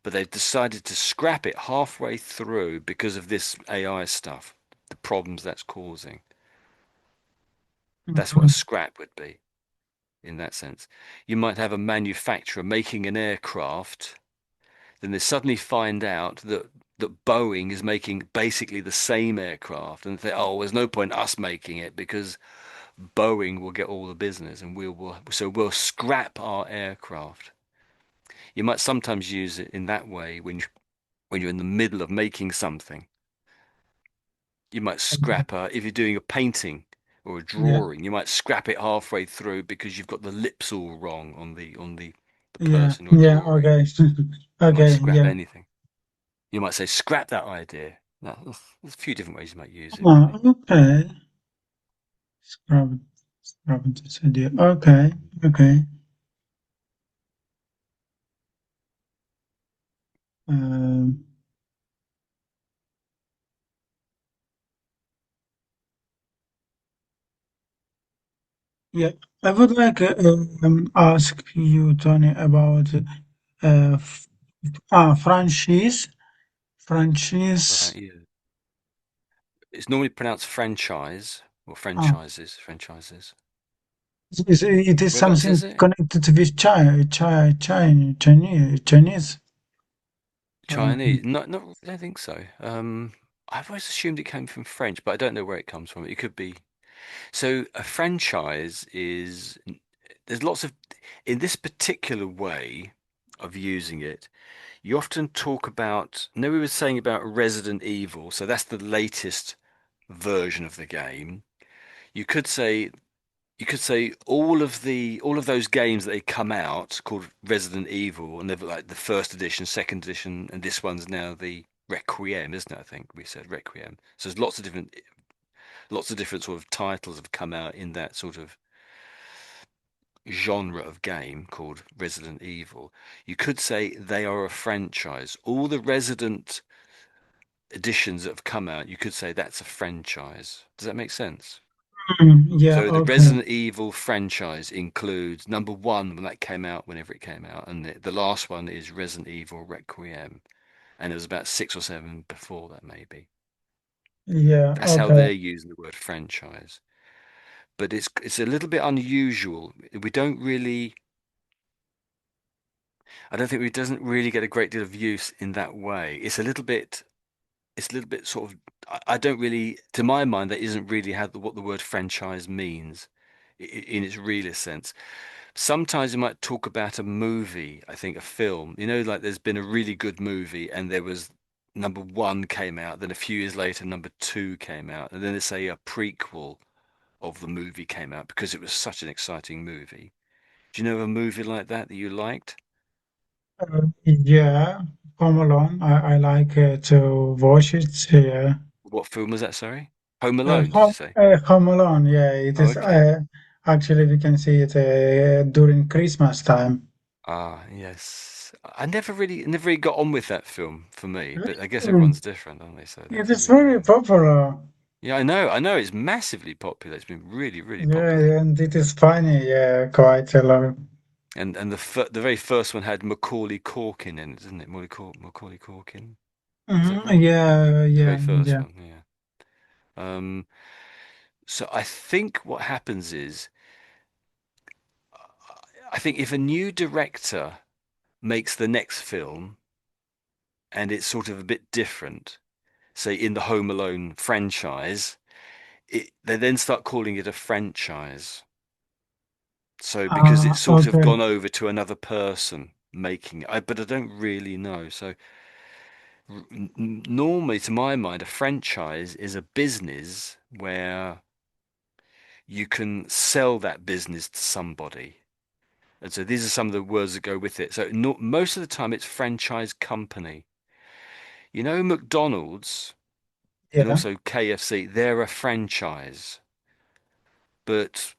But they've decided to scrap it halfway through because of this AI stuff, the problems that's causing. That's what a Mhm. scrap would be in that sense. You might have a manufacturer making an aircraft, then they suddenly find out that Boeing is making basically the same aircraft, and they think, oh, there's no point us making it because Boeing will get all the business, and so we'll scrap our aircraft. You might sometimes use it in that way when you're in the middle of making something. You might scrap if you're doing a painting or a Yeah, drawing, you might scrap it halfway through because you've got the lips all wrong on the yeah, person you're yeah. drawing. Okay, You might okay. scrap Yeah. anything. You might say, scrap that idea. No, there's a few different ways you might use it, Ah, really. okay. Scrub, scrub this idea. Okay, okay. Um, yeah, I would like ask you, Tony, about f franchise. Right, Franchise. yeah. It's normally pronounced franchise or Ah, franchises. it is Whereabouts something is it? connected with Chinese. Chinese? Not, I don't think so. I've always assumed it came from French, but I don't know where it comes from. It could be. So a franchise is, there's lots of, in this particular way of using it, you often talk about, no, we were saying about Resident Evil, so that's the latest version of the game. You could say you could say all of those games that they come out called Resident Evil, and they've like the first edition, second edition, and this one's now the Requiem, isn't it? I think we said Requiem. So there's lots of different sort of titles have come out in that sort of genre of game called Resident Evil, you could say they are a franchise. All the Resident editions that have come out, you could say that's a franchise. Does that make sense? Yeah, So the okay. Resident Evil franchise includes number one when that came out, whenever it came out, and the last one is Resident Evil Requiem, and there was about six or seven before that, maybe. Yeah, That's how okay. they're using the word franchise. But it's a little bit unusual. We don't really, I don't think it doesn't really get a great deal of use in that way. It's a little bit sort of, I don't really, to my mind, that isn't really how what the word franchise means in its realist sense. Sometimes you might talk about a movie, I think a film, like there's been a really good movie and there was number one came out, then a few years later, number two came out, and then they say a prequel of the movie came out because it was such an exciting movie. Do you know of a movie like that you liked? Yeah, Home Alone. I like to watch it. Yeah. What film was that, sorry? Home Alone, did you say? Home Alone. Yeah, it Oh, is. okay. Actually, we can see it during Christmas time. Ah, yes. I never really got on with that film for me, but I guess Mm. everyone's different, aren't they? So It that's is really, very popular. yeah, I know it's massively popular. It's been really, really popular. Yeah, and it is funny. Yeah, quite a lot. And the very first one had Macaulay Culkin in it, didn't it? Macaulay Culkin. Is that right? Yeah, The very yeah, first yeah, one, yeah. Um, so I think what happens is, I think if a new director makes the next film and it's sort of a bit different, say in the Home Alone franchise, they then start calling it a franchise. So because it's sort of okay. gone over to another person making it, but I don't really know. So normally, to my mind, a franchise is a business where you can sell that business to somebody. And so these are some of the words that go with it. So no, most of the time, it's franchise company. McDonald's and Yeah. also KFC, they're a franchise, but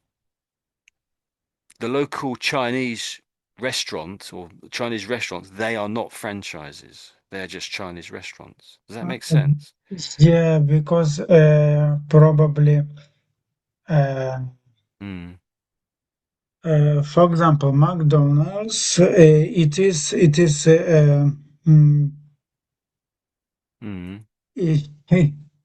the local Chinese restaurant or Chinese restaurants, they are not franchises. They're just Chinese restaurants. Does that make Uh, sense? Yeah, because probably, uh, Mm, for example, McDonald's, mm, mm, it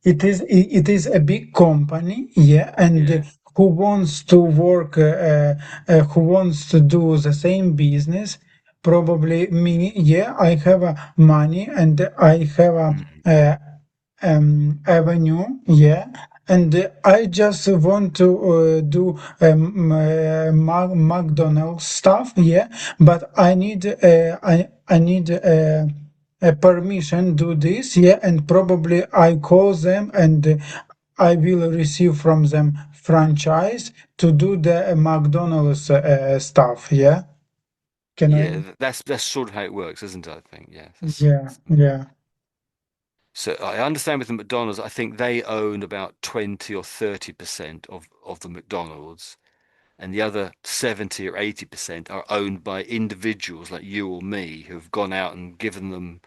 it is a big company, yeah, and yeah. who wants to work, who wants to do the same business. Probably me, yeah, I have money and I have Mm, avenue, yeah, and I just want to do McDonald's stuff, yeah, but I need a permission do this, yeah, and probably I call them and I will receive from them franchise to do the McDonald's stuff, yeah. Can yeah, I? that's sort of how it works, isn't it? I think. Yeah. Yeah, yeah, So I understand with the McDonald's, I think they own about 20 or 30% of the McDonald's, and the other 70 or 80% are owned by individuals like you or me who've gone out and given them.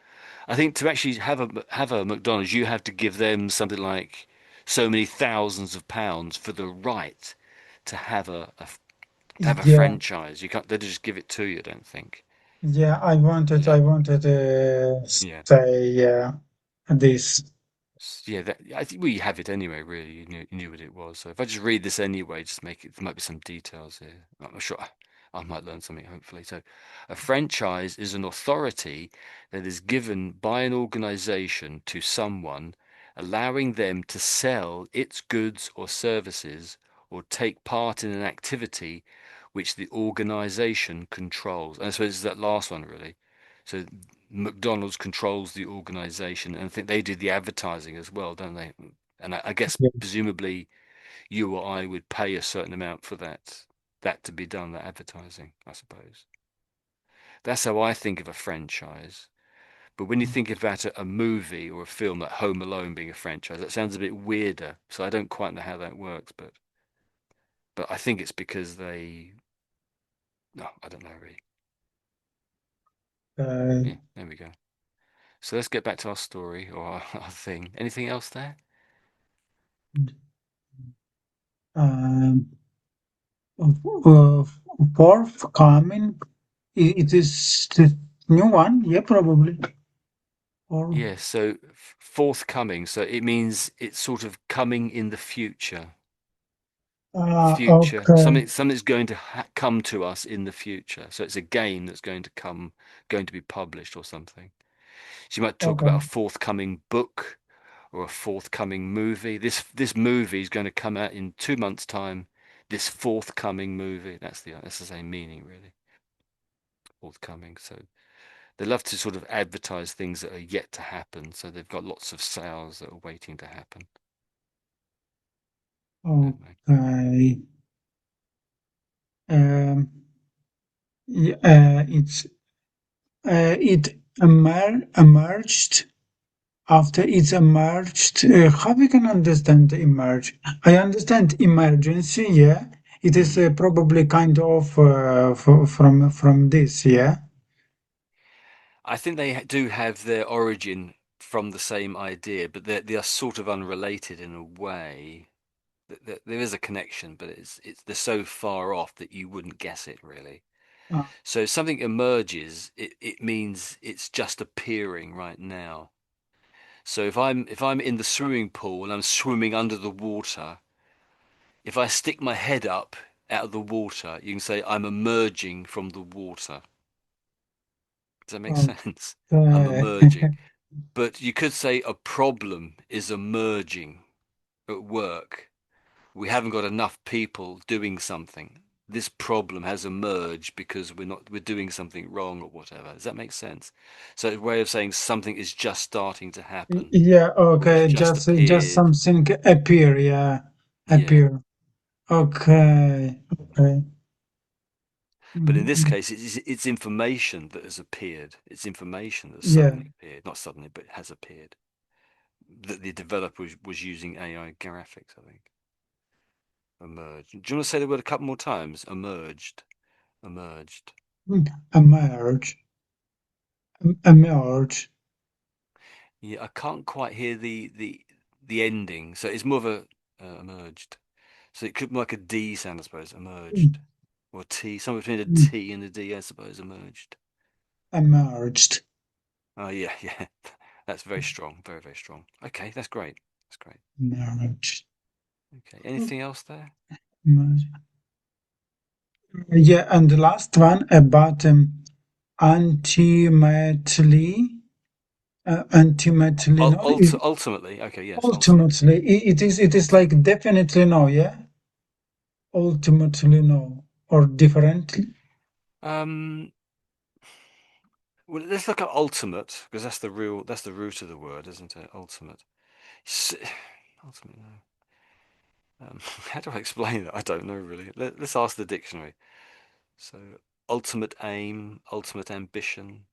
I think to actually have a McDonald's, you have to give them something like so many thousands of pounds for the right to have a yeah. franchise. You can't, they just give it to you, I don't think. Yeah, Yeah. I wanted Yeah. say this. Yeah, I think we have it anyway, really. You knew what it was. So if I just read this anyway, just make it, there might be some details here. I'm sure I might learn something, hopefully. So a franchise is an authority that is given by an organization to someone, allowing them to sell its goods or services or take part in an activity which the organization controls. And I suppose it's that last one, really. So McDonald's controls the organization, and I think they do the advertising as well, don't they? And I guess Yeah, presumably you or I would pay a certain amount for that to be done, that advertising, I suppose. That's how I think of a franchise. But when you think about a movie or a film like Home Alone being a franchise, that sounds a bit weirder. So I don't quite know how that works, but I think it's because No, I don't know really. Uh, Yeah, there we go. So let's get back to our story or our thing. Anything else there? um, uh, forthcoming. It is the new one, yeah, probably. Or Yeah, so forthcoming. So it means it's sort of coming in the future. Future. okay, Something's going to come to us in the future. So it's a game that's going to be published or something. So you might talk about a okay. forthcoming book or a forthcoming movie. This movie is going to come out in 2 months' time. This forthcoming movie. That's the same meaning really. Forthcoming. So they love to sort of advertise things that are yet to happen. So they've got lots of sales that are waiting to happen, don't they? Okay. Um, yeah, it emerged after it's emerged. How we can understand emerge? I understand emergency. Yeah, it is Hmm. probably kind of from this. Yeah. I think they do have their origin from the same idea, but they are sort of unrelated in a way. There is a connection, but it's they're so far off that you wouldn't guess it really. Ah, So something emerges, it means it's just appearing right now. So if I'm in the swimming pool and I'm swimming under the water, if I stick my head up out of the water, you can say I'm emerging from the water. Does that make sense? I'm okay. emerging. But you could say a problem is emerging at work. We haven't got enough people doing something. This problem has emerged because we're doing something wrong or whatever. Does that make sense? So a way of saying something is just starting to happen Yeah. or it's Okay. just Just appeared. something appear. Yeah. Yeah. Appear. Okay. Okay. But in this Mhm. case, it's information that has appeared. It's information that Yeah. suddenly appeared. Not suddenly, but has appeared. That the developer was using AI graphics, I think. Emerged. Do you want to say the word a couple more times? Emerged. Emerged. Emerge. Emerge. Yeah, I can't quite hear the ending, so it's more of a emerged. So it could be like a D sound, I suppose. Emerged or T, somewhere between a T and a D, I suppose. Emerged. Emerged. Oh yeah, yeah. That's very strong. Very, very strong. Okay, that's great. That's great. Emerged. Okay. Anything else there? Emerged. Yeah, and the last one about ultimately, ultimately no, Ultimately, okay, yes, ultimately. ultimately it is like Ultimately. definitely no, yeah, ultimately no, or differently. Um, well, let's look at ultimate because that's the root of the word, isn't it? Ultimate. S- Ultimate. No. How do I explain that? I don't know really. Let's ask the dictionary. So, ultimate aim, ultimate ambition.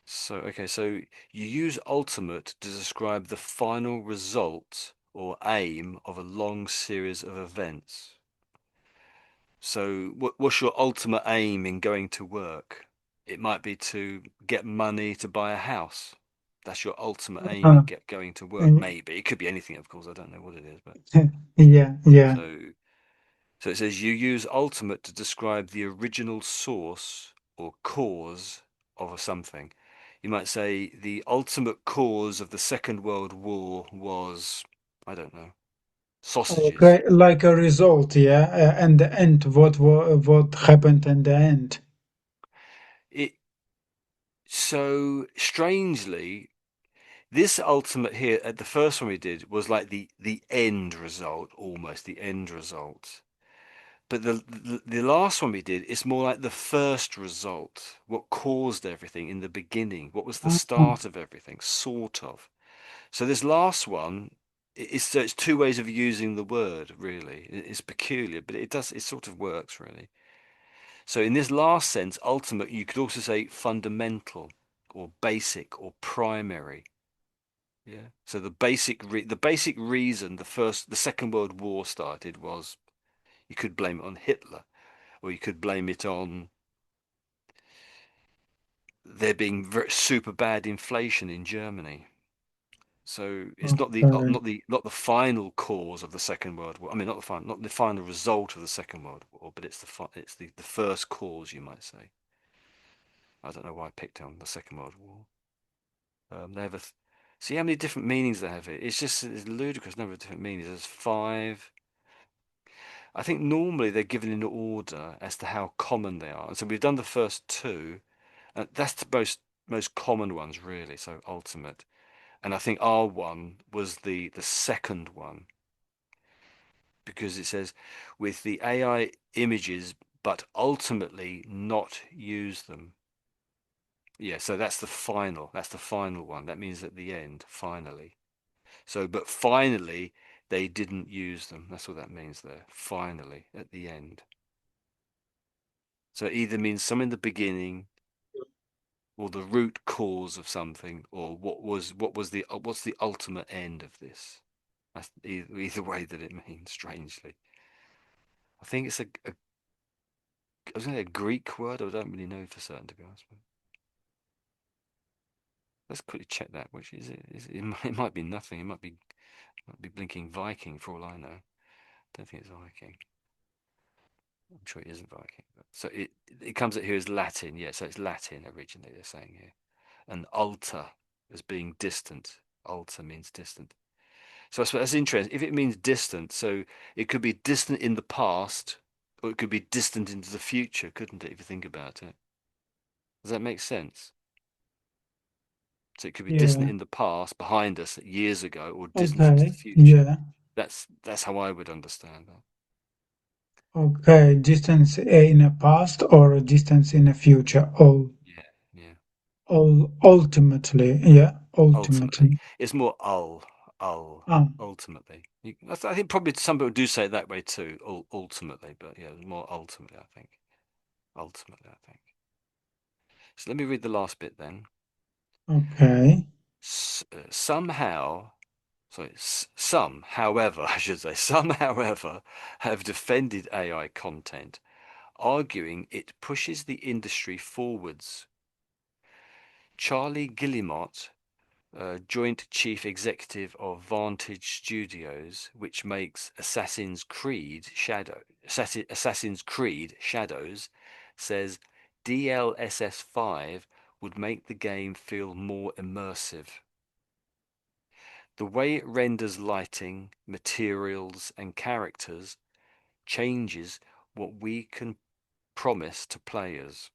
So, okay, so you use ultimate to describe the final result or aim of a long series of events. So, what's your ultimate aim in going to work? It might be to get money to buy a house. That's your ultimate aim in Uh, going to work. uh, Maybe it could be anything, of course. I don't know what it is, but yeah, yeah. so so it says you use ultimate to describe the original source or cause of a something. You might say the ultimate cause of the Second World War was, I don't know, sausages. Okay, like a result, yeah, and the end, what happened in the end? It so strangely, this ultimate here at the first one we did was like the end result, almost the end result. But the last one we did is more like the first result, what caused everything in the beginning, what was the Ah, start of everything, sort of. So this last one so it's two ways of using the word, really. It's peculiar, but it sort of works, really. So in this last sense, ultimate, you could also say fundamental or basic or primary. Yeah. So the basic reason the Second World War started was you could blame it on Hitler. or you could blame it on there being super bad inflation in Germany. So it's not the Okay. not the final cause of the Second World War. I mean, not the final result of the Second World War, but it's the first cause, you might say. I don't know why I picked on the Second World War. They have see how many different meanings they have here. It's ludicrous number of different meanings. There's five. I think normally they're given in order as to how common they are. And so we've done the first two. That's the most common ones, really. So ultimate. And I think R1 was the second one because it says with the AI images, but ultimately not use them. Yeah, so that's the final one. That means at the end, finally. So, but finally, they didn't use them. That's what that means there. Finally, at the end. So it either means some in the beginning, or the root cause of something, or what's the ultimate end of this. That's either way that it means. Strangely, I think it's I was going to say a Greek word. I don't really know for certain, to be honest. But let's quickly check that. Which is it? It might be nothing. Might be blinking Viking for all I know. Don't think it's Viking. I'm sure it isn't Viking. But, so it comes out here as Latin. Yeah, so it's Latin originally. They're saying here, and alter as being distant. Alter means distant. So that's interesting. If it means distant, so it could be distant in the past, or it could be distant into the future, couldn't it? If you think about it, does that make sense? So it could be distant Yeah. in the past, behind us years ago, or distant into the Okay. future. Yeah. That's how I would understand that. Okay. Distance in a past or distance in a future. Yeah, yeah. All ultimately. Yeah. Ultimately, Ultimately. it's more Ah. ultimately. I think probably some people do say it that way too. Ultimately, but yeah, more ultimately. I think ultimately. I think. So let me read the last bit then. Okay. Somehow, sorry, some, however, I should say, some, however, have defended AI content, arguing it pushes the industry forwards. Charlie Guillemot, joint chief executive of Vantage Studios, which makes Assassin's Creed Shadows, says DLSS 5 would make the game feel more immersive. The way it renders lighting, materials, and characters changes what we can promise to players.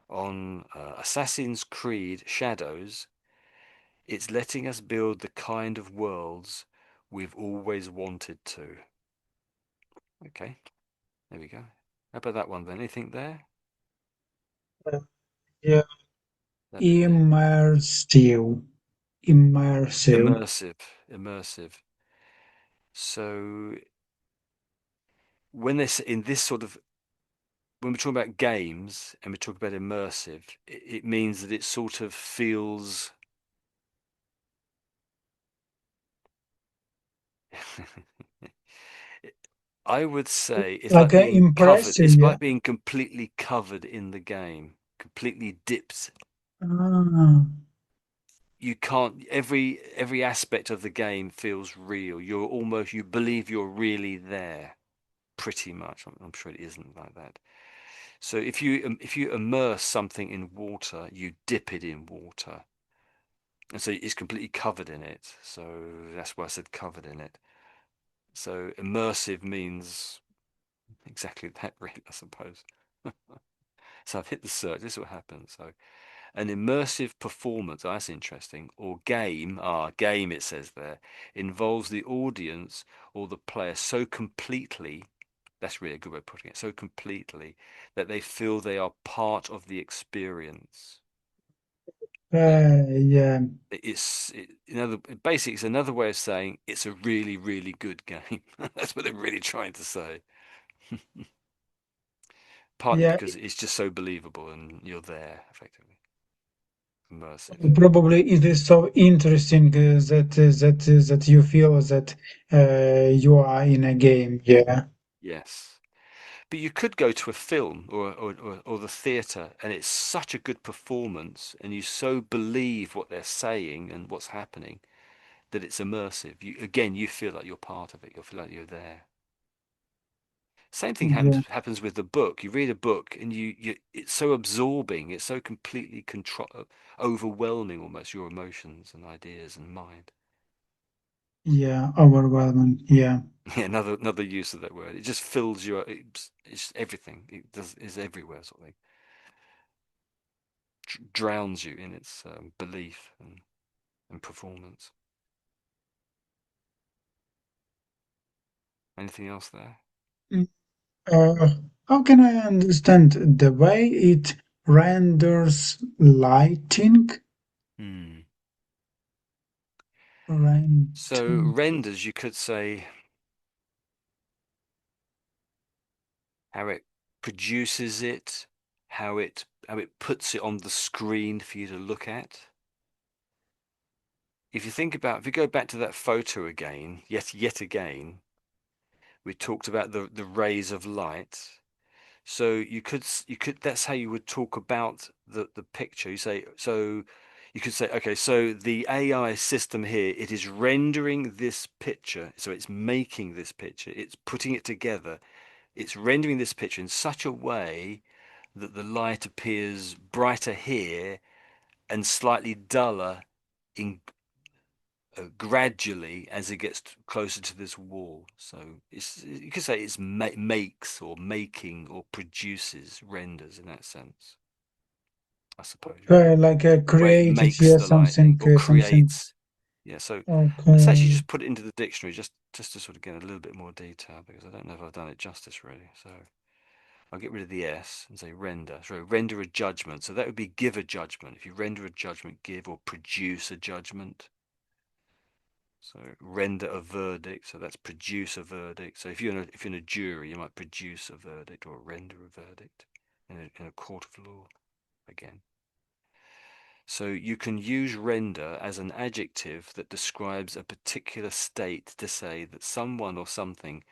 On Assassin's Creed Shadows, it's letting us build the kind of worlds we've always wanted to. Okay, there we go. How about that one then? Anything there? Yeah. That bit there. Immersive. Immersive. Immersive, immersive. So when this in this sort of when we're talking about games and we talk about immersive, it means that it sort of feels I would say it's Like like being covered. impressive. It's Yeah. like being completely covered in the game, completely dipped. Ah. You can't every aspect of the game feels real. You believe you're really there, pretty much. I'm sure it isn't like that. So if you immerse something in water, you dip it in water, and so it's completely covered in it. So that's why I said covered in it. So immersive means exactly that, really, I suppose. So I've hit the search. This is what happens. So an immersive performance, oh, that's interesting, or game it says there, involves the audience or the player so completely, that's really a good way of putting it, so completely that they feel they are part of the experience. Yeah. Yeah. Basically, it's another way of saying it's a really, really good game. That's what they're really trying to say. Partly Yeah. because it's just so believable and you're there, effectively. Immersive. Probably it is so interesting that you feel that you are in a game. Yeah. Yes. But you could go to a film or the theatre, and it's such a good performance, and you so believe what they're saying and what's happening that it's immersive. You feel like you're part of it. You feel like you're there. Same thing Yeah, happens with the book. You read a book, and it's so absorbing. It's so completely overwhelming, almost your emotions and ideas and mind. yeah, overwhelming. Yeah. Yeah, another use of that word. It just fills your. It's everything. It does is everywhere, sort of thing. Drowns you in its belief and performance. Anything else there? Mm, Uh, how can I understand the way it renders lighting? Hmm. So Renting. renders, you could say how it produces it, how it puts it on the screen for you to look at. If you go back to that photo again, yet again, we talked about the rays of light. So you could that's how you would talk about the picture. You could say, okay, so the AI system here, it is rendering this picture, so it's making this picture, it's putting it together, it's rendering this picture in such a way that the light appears brighter here and slightly duller in gradually as it gets closer to this wall. So you could say it's makes or making or produces renders in that sense. I suppose you could. Like The way it created makes here the lighting something, or something. creates. Yeah, so let's actually Okay. just put it into the dictionary just to sort of get a little bit more detail because I don't know if I've done it justice really. So I'll get rid of the S and say render. So render a judgment. So that would be give a judgment. If you render a judgment, give or produce a judgment. So render a verdict. So that's produce a verdict. So if you're in a jury, you might produce a verdict or render a verdict in a court of law again. So you can use render as an adjective that describes a particular state to say that someone or something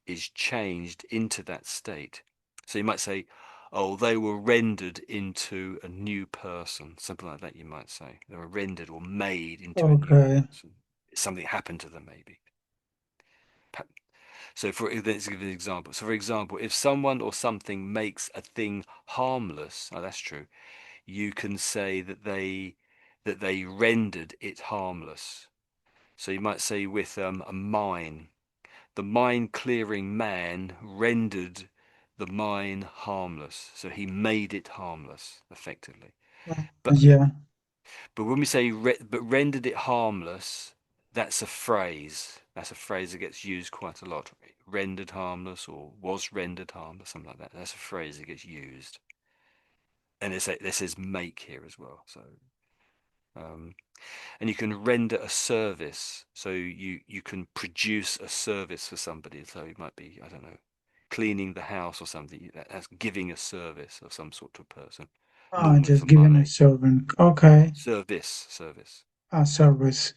is changed into that state. So you might say, oh, they were rendered into a new person. Something like that, you might say. They were rendered or made into a new Okay. person. Something happened to them, maybe. So let's give an example. So for example, if someone or something makes a thing harmless, oh, that's true. You can say that they rendered it harmless. So you might say with a mine, the mine clearing man rendered the mine harmless. So he made it harmless, effectively. But Yeah. but when we say but rendered it harmless, that's a phrase. That's a phrase that gets used quite a lot. Rendered harmless or was rendered harmless, something like that. That's a phrase that gets used. And this is make here as well. So um, and you can render a service. So you can produce a service for somebody. So it might be, I don't know, cleaning the house or something. That's giving a service of some sort to a person, Ah, normally just for giving a money. servant. Okay. Service. A service.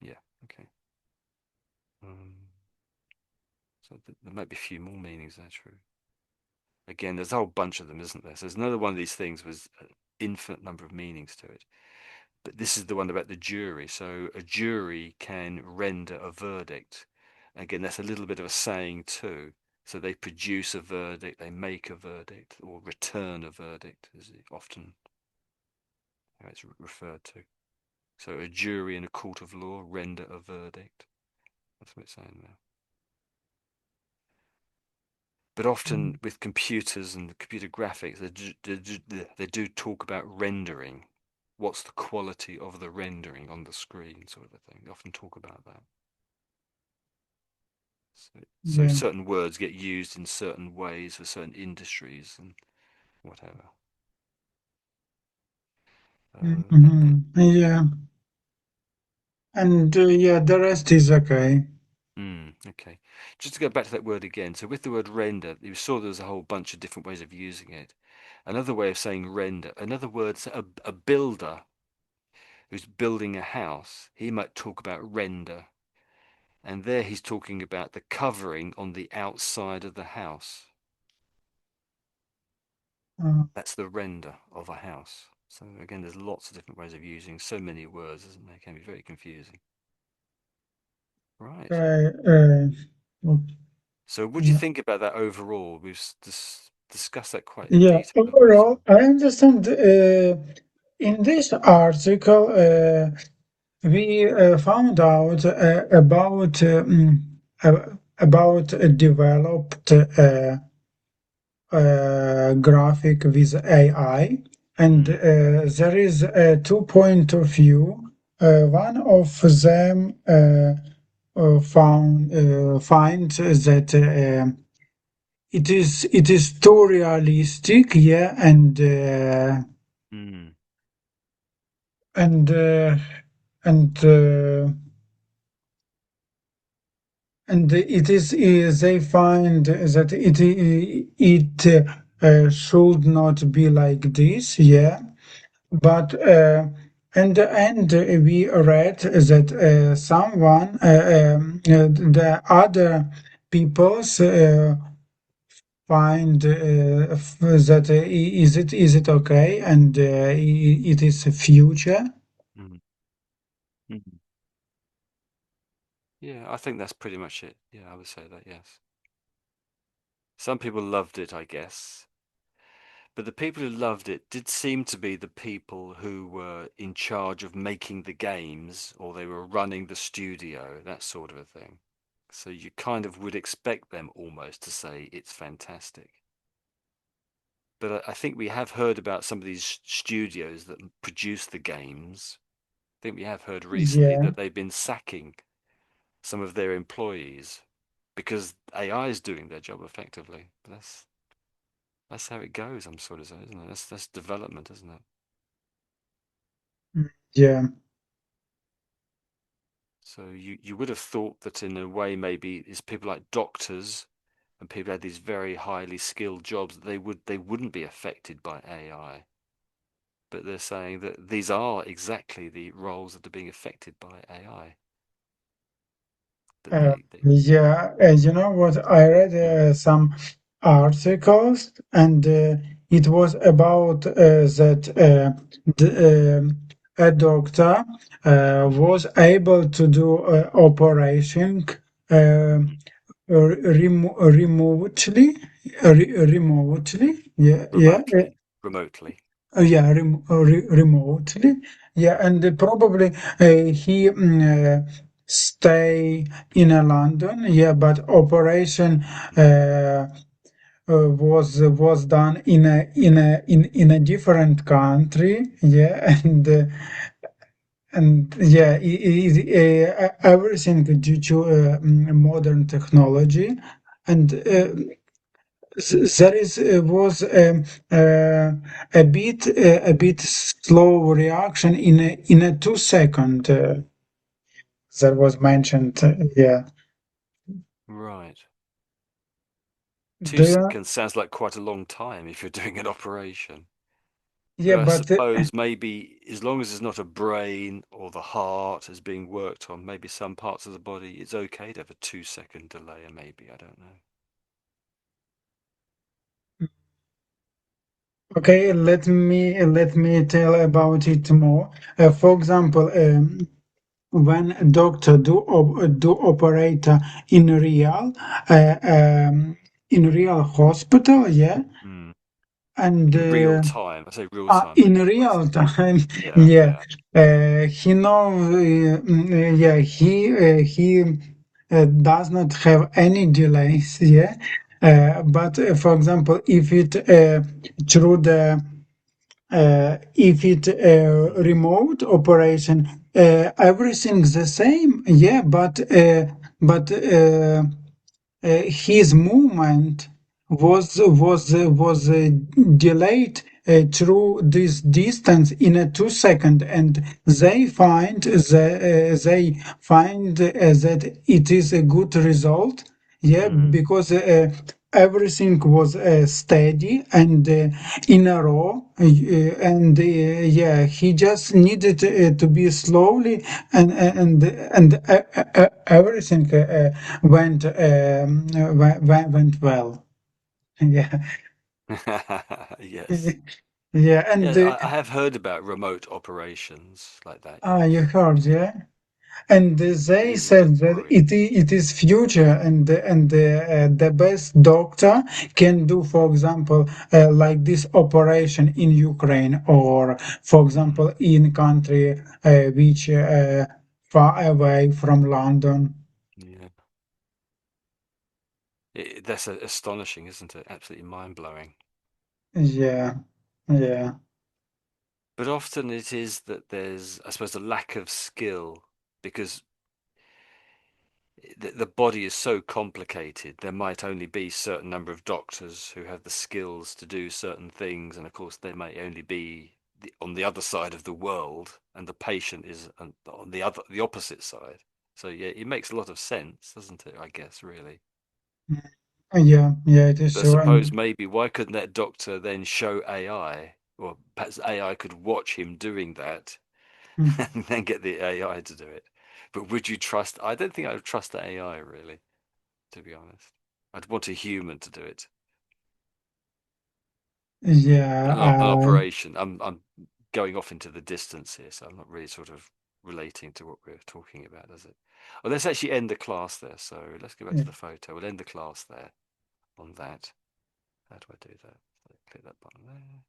Yeah, okay. So there might be a few more meanings there, true. Again, there's a whole bunch of them, isn't there? So there's another one of these things with an infinite number of meanings to it. But this is the one about the jury. So a jury can render a verdict. Again, that's a little bit of a saying too. So they produce a verdict, they make a verdict, or return a verdict, is often how it's referred to. So a jury in a court of law render a verdict. That's what it's saying there. But Mm, often with computers and computer graphics, they do talk about rendering. What's the quality of the rendering on the screen, sort of a thing. They often talk about that. So yeah. certain words get used in certain ways for certain industries and whatever. Yeah. And yeah, the rest is okay. Okay. Just to go back to that word again. So with the word render, you saw there's a whole bunch of different ways of using it. Another way of saying render, another word, so a builder who's building a house, he might talk about render. And there he's talking about the covering on the outside of the house. uh, That's the render of a house. So again, there's lots of different ways of using so many words, isn't there? It can be very confusing. Right. uh, So what do you yeah. think about that overall? We've discussed that quite in Yeah, detail, haven't we? So, overall, I understand in this article we found out about a developed graphic with AI, and mm, there is two point of view. One of them finds that it is too realistic, yeah, mm, and uh, and uh, and they find that it should not be like this, yeah. But in the end, we read that the other peoples find that is it okay, and it is a future. mm, mm. Yeah, I think that's pretty much it. Yeah, I would say that, yes. Some people loved it, I guess. But the people who loved it did seem to be the people who were in charge of making the games, or they were running the studio, that sort of a thing. So you kind of would expect them almost to say it's fantastic. But I think we have heard about some of these studios that produce the games. I think we have heard recently Yeah. that they've been sacking some of their employees because AI is doing their job effectively. But that's how it goes, I'm sort of saying, isn't it? That's development, isn't it? Mm, yeah. So you would have thought that in a way maybe it's people like doctors and people who had these very highly skilled jobs that they wouldn't be affected by AI. But they're saying that these are exactly the roles that are being affected by AI. That they Yeah, you know what? I read mm, some articles, and it was about that a doctor was able to do operation uh, mm, remotely. Yeah, yeah, remotely. yeah, remotely. Yeah, and probably he stay in London. Yeah, but operation Mm, was done in a different country. Yeah, and yeah, everything due to modern technology, and there is was a bit slow reaction in a 2 second that was mentioned. Yeah. right. Two Do you? seconds sounds like quite a long time if you're doing an operation. But Yeah, I but suppose maybe as long as it's not a brain or the heart is being worked on, maybe some parts of the body, it's okay to have a 2 second delay, or maybe, I don't know. okay, let me tell about it more. For example, when a doctor do operator in real uh, um, in real hospital, yeah, Mm. and In real time, I say real time, in maybe the right real thing. time, Yeah, yeah. yeah. He know, yeah, he does not have any delays, yeah. But for example, if it Mm, remote operation, everything's the same, yeah. But his movement was delayed through this distance in a 2 second, and they find that it is a good result, yeah, mm, because everything was steady and in a row, and yeah, he just needed to be slowly, and everything went well. Yeah. Yes. Yeah, and Yeah, I have heard about remote operations like that, you yes. heard, yeah. And It they is a bit said that worrying. it is future, and the best doctor can do, for example, like this operation in Ukraine, or for Mm, example in country which far away from London. yeah. That's astonishing, isn't it? Absolutely mind-blowing. Yeah, yeah. But often it is that there's, I suppose, a lack of skill because the body is so complicated. There might only be certain number of doctors who have the skills to do certain things, and of course, they may only be on the other side of the world, and the patient is on the opposite side. So yeah, it makes a lot of sense, doesn't it? I guess really. Yeah, yeah, it is But I so. suppose And maybe why couldn't that doctor then show AI, or perhaps AI could watch him doing that mm, and then get the AI to do it. But would you trust? I don't think I would trust the AI really, to be honest. I'd want a human to do it. yeah, An operation. I'm going off into the distance here, so I'm not really sort of relating to what we're talking about, does it? Well, let's actually end the class there. So let's go back to yeah. the photo. We'll end the class there on that. How do I do that? Click that button there.